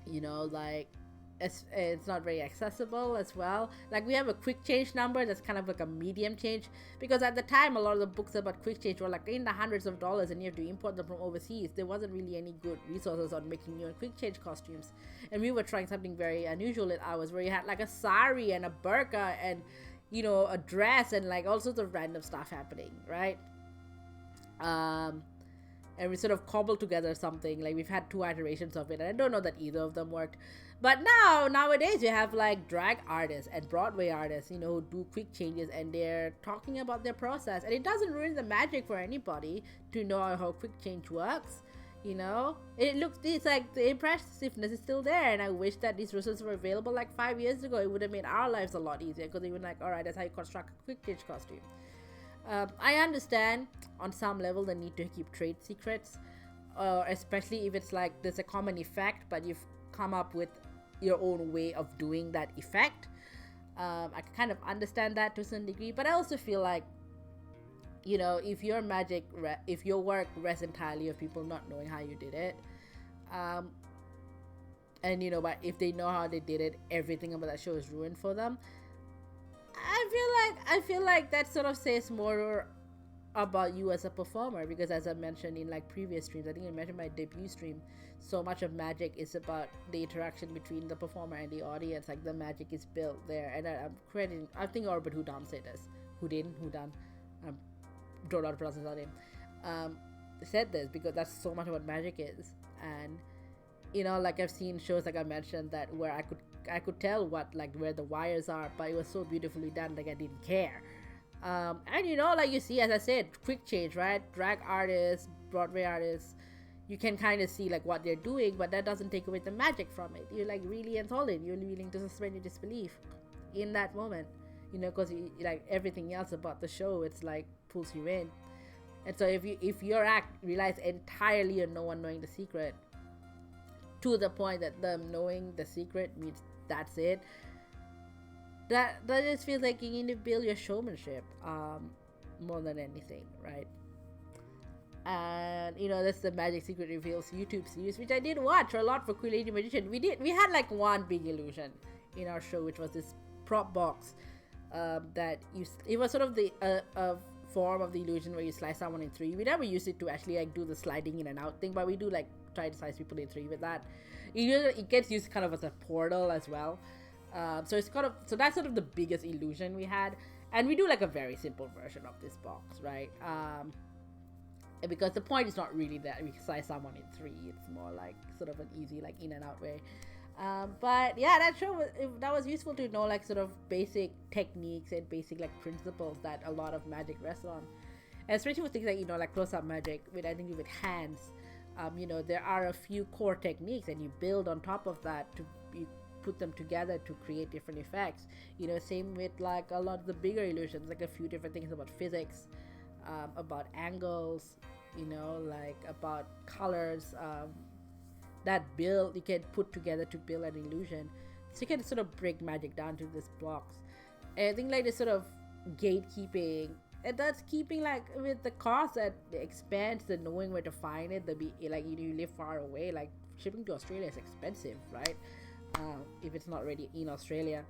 You know, it's not very accessible as well. We have a quick change number that's kind of like a medium change, because at the time a lot of the books about quick change were in the hundreds of dollars and you have to import them from overseas. There wasn't really any good resources on making new quick change costumes, and we were trying something very unusual at ours, where you had a sari and a burqa and, you know, a dress and all sorts of random stuff happening, right? And we sort of cobbled together something. We've had 2 iterations of it, and I don't know that either of them worked. But nowadays you have drag artists and Broadway artists, you know, who do quick changes, and they're talking about their process, and it doesn't ruin the magic for anybody to know how quick change works. You know, it's the impressiveness is still there, and I wish that these resources were available 5 years ago. It would have made our lives a lot easier, because they were alright, that's how you construct a quick change costume. I understand on some level the need to keep trade secrets, especially if it's there's a common effect, but you've come up with your own way of doing that effect. I can kind of understand that to some degree, but I also feel you know, if your if your work rests entirely of people not knowing how you did it, and you know, but if they know how they did it, everything about that show is ruined for them. I I feel like that sort of says more about you as a performer, because as I mentioned in like previous streams, I think I mentioned my debut stream, so much of magic is about the interaction between the performer and the audience. Like the magic is built there, and I'm crediting, I think Orbit Hudam said this, Hudan, don't know how to pronounce his name, said this, because that's so much of what magic is. And you know, like I've seen shows like I mentioned that where I could tell what, like, where the wires are, but it was so beautifully done, like I didn't care. And you know, like you see, as I said, quick change, right? Drag artists, Broadway artists, you can kind of see like what they're doing, but that doesn't take away the magic from it. You're like really enthralled, you're willing to suspend your disbelief in that moment, you know, because like everything else about the show, it's like pulls you in. And so if your act relies entirely on no one knowing the secret, to the point that them knowing the secret means that's it, that just feels like you need to build your showmanship more than anything, right? And you know, that's the Magic Secret Reveals YouTube series, which I did watch a lot for Queen Lady Magician. We had like one big illusion in our show, which was this prop box that it was sort of the form of the illusion where you slice someone in three. We never used it to actually like do the sliding in and out thing, but we do like try to slice people in three with that. It gets used kind of as a portal as well. So that's sort of the biggest illusion we had, and we do like a very simple version of this box, right? Because the point is not really that we slice someone in three. It's more like sort of an easy like in and out way. But yeah, that was useful to know, like sort of basic techniques and basic like principles that a lot of magic rests on, and especially with things like, you know, like close-up magic with hands. You know, there are a few core techniques, and you build on top of that you put them together to create different effects. You know, same with like a lot of the bigger illusions, like a few different things about physics, about angles, you know, like about colors, that you can put together to build an illusion. So you can sort of break magic down to this blocks. And I think like this sort of gatekeeping, and that's keeping like with the cost that expands the knowing where to find it. Like you live far away, like shipping to Australia is expensive, right? If it's not already in Australia,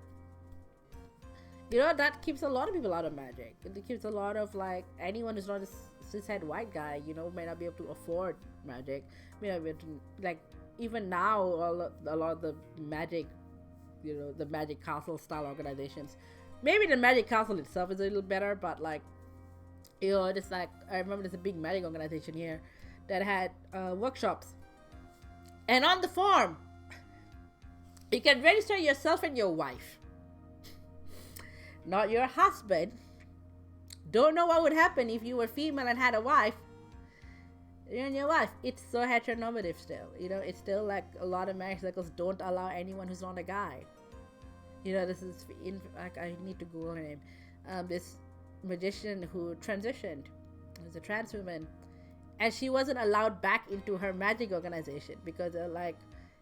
you know, that keeps a lot of people out of magic. It keeps a lot of like anyone who's not a cishet white guy, you know, may not be able to afford magic, may not be able to, like, even now a lot of the magic, you know, the Magic Castle style organizations, maybe the Magic Castle itself is a little better, but like, you know, just like I remember there's a big magic organization here that had workshops, and on the form you can register yourself and your wife, not your husband. Don't know what would happen if you were female and had a wife. You and your wife. It's so heteronormative still. You know, it's still like a lot of marriage cycles don't allow anyone who's not a guy. You know, this is I need to Google her name. This magician who transitioned, was a trans woman, and she wasn't allowed back into her magic organization because they're like,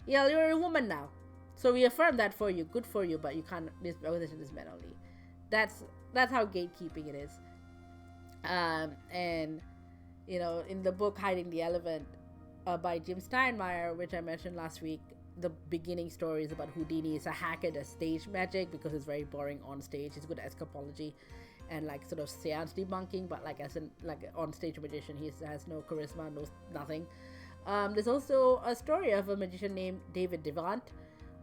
yeah, you're a woman now, so we affirm that for you, good for you, but you can't. This organization is men only. That's how gatekeeping it is. And you know, in the book Hiding the Elephant by Jim Steinmeier, which I mentioned last week, the beginning story is about Houdini is a hacker that stage magic because it's very boring on stage. He's good at escapology and like sort of seance debunking, but like as an like on stage magician, he has no charisma, nothing. There's also a story of a magician named David Devant,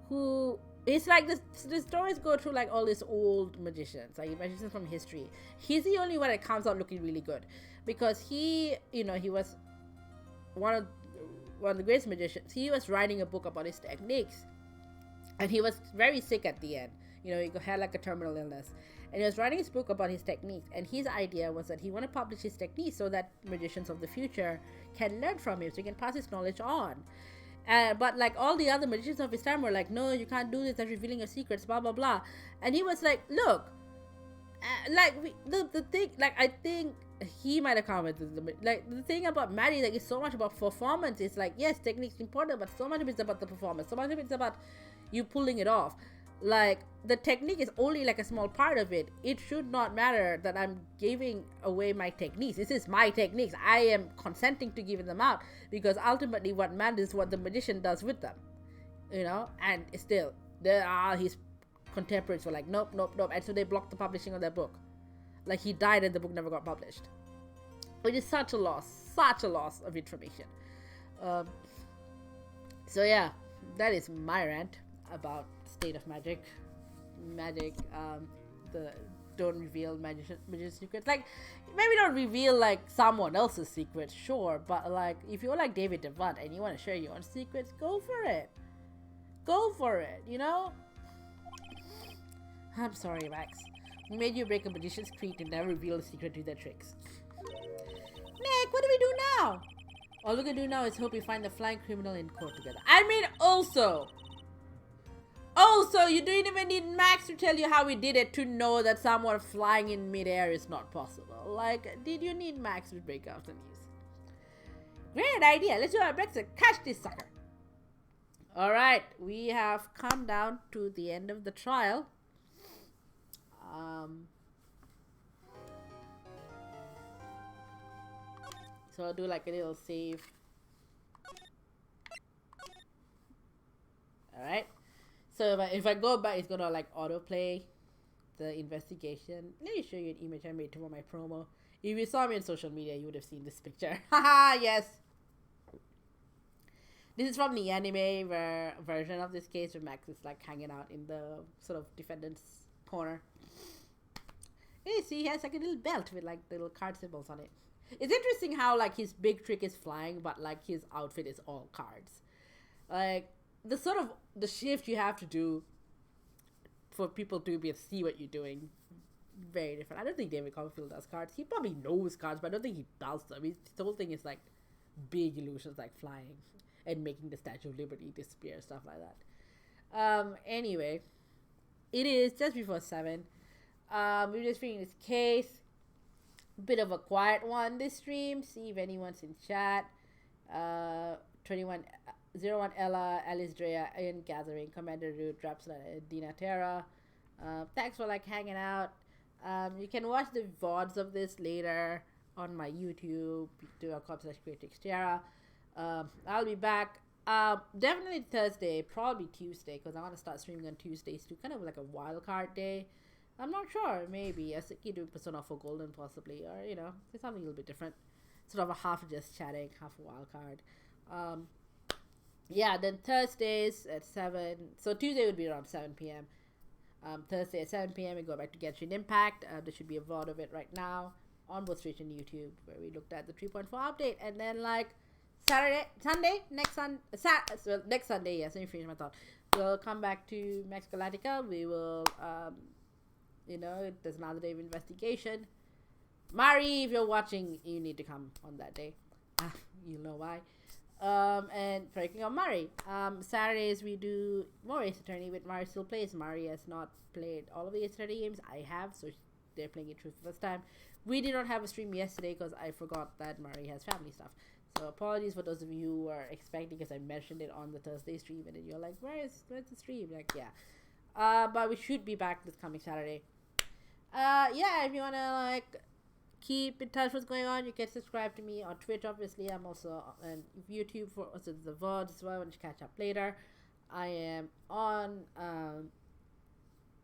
who it's like the stories go through like all these old magicians, like magicians from history. He's the only one that comes out looking really good because he, you know, he was one of the greatest magicians. He was writing a book about his techniques, and he was very sick at the end. You know, he had like a terminal illness, and he was writing his book about his techniques. And his idea was that he wanted to publish his techniques so that magicians of the future can learn from him, so he can pass his knowledge on. But like all the other magicians of his time were like, no, you can't do this, that's revealing your secrets, blah blah blah. And he was like, look, the thing, like, I think he might have commented, like, the thing about magic, like, it's so much about performance. It's like, yes, technique's important, but so much of it's about the performance, so much of it's about you pulling it off. Like, the technique is only like a small part of it. It should not matter that I'm giving away my techniques. This is my techniques. I am consenting to giving them out, because ultimately what matters is what the magician does with them, you know. And still, there are his contemporaries were like, nope, nope, nope. And so they blocked the publishing of their book. Like, he died and the book never got published. Which is such a loss of information. So yeah, that is my rant about State of Magic. The don't reveal magician secrets. Like, maybe don't reveal like someone else's secrets, sure, but like if you're like David Devant and you want to share your own secrets, go for it, you know. I'm sorry, Max, we made you break a magician's creed to never reveal a secret to their tricks. Nick, what do we do now? All we can do now is hope we find the flying criminal in court together. I mean, also, you don't even need Max to tell you how we did it to know that someone flying in midair is not possible. Like, did you need Max to break out the news? Great idea. Let's do our best to catch this sucker. Alright, we have come down to the end of the trial. So I'll do like a little save. Alright. So if I go back, it's gonna like autoplay the investigation. Let me show you an image I made for my promo. If you saw me on social media, you would have seen this picture. Haha, yes. This is from the anime version of this case where Max is like hanging out in the sort of defendant's corner. You see, he has like a little belt with like little card symbols on it. It's interesting how like his big trick is flying, but like his outfit is all cards. Like the sort of the shift you have to do for people to be able to see what you're doing, very different. I don't think David Copperfield does cards. He probably knows cards, but I don't think he does them. His whole thing is like big illusions, like flying and making the Statue of Liberty disappear, stuff like that. Anyway, it is just before 7. We're just reading this case. Bit of a quiet one this stream. See if anyone's in chat. 01 Ella, Alice Drea, Ian Gathering, Commander Root, Drapsla, Dina Terra. Thanks for like hanging out. You can watch the VODs of this later on my YouTube, .com/creatrixterra. I'll be back definitely Thursday, probably Tuesday, because I want to start streaming on Tuesdays too, kind of like a wildcard day. I'm not sure, maybe I think you do Persona 4 Golden possibly, or you know, it's something a little bit different, sort of a half just chatting, half a wildcard. Yeah, then Thursdays at 7, so Tuesday would be around 7 p.m. Thursday at 7 p.m. we go back to Genshin Impact. There should be a VOD of it right now on both Twitch and YouTube where we looked at the 3.4 update, and then like next Sunday, yes, let me finish my thought. We'll come back to Max Galactica. We will, you know, there's another day of investigation. Mari, if you're watching, you need to come on that day. You know why. And breaking on Mari. Saturdays we do more Ace Attorney with Mari still plays. Mari has not played all of the Ace Attorney games. I have, so they're playing it for the first time. We did not have a stream yesterday because I forgot that Mari has family stuff. So apologies for those of you who are expecting, because I mentioned it on the Thursday stream and then you're like, where's the stream? Like, yeah. But we should be back this coming Saturday. Yeah, if you wanna like keep in touch with what's going on, you can subscribe to me on Twitch. Obviously, I'm also on YouTube for also the VOD as well, when you catch up later. I am on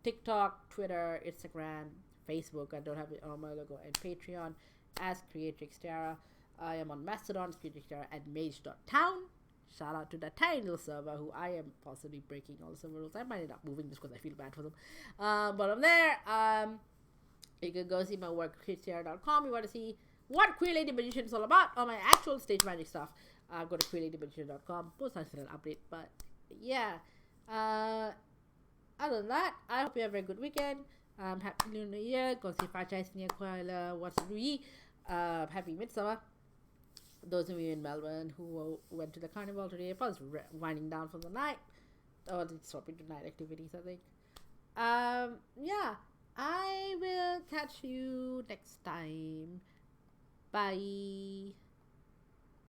TikTok, Twitter, Instagram, Facebook. I don't have it on my logo, and Patreon as CreatrixTerra. I am on Mastodon, CreatrixTerra, and Mage.town. Shout out to that tiny little server who I am possibly breaking all the server rules. I might end up moving just because I feel bad for them. But I'm there. You can go see my work at creatrixterra.com. You want to see what Queer Lady Magician is all about, or my actual stage magic stuff. Go to queerladymagician.com. Post on an update. But yeah. Other than that, I hope you have a very good weekend. Happy Lunar New Year. Go see Franchise Near Kuala. What's Rui. Happy Midsummer. Those of you in Melbourne who went to the carnival today, probably winding down for the night. Or swapping to night activities, I think. Yeah. I will catch you next time. Bye.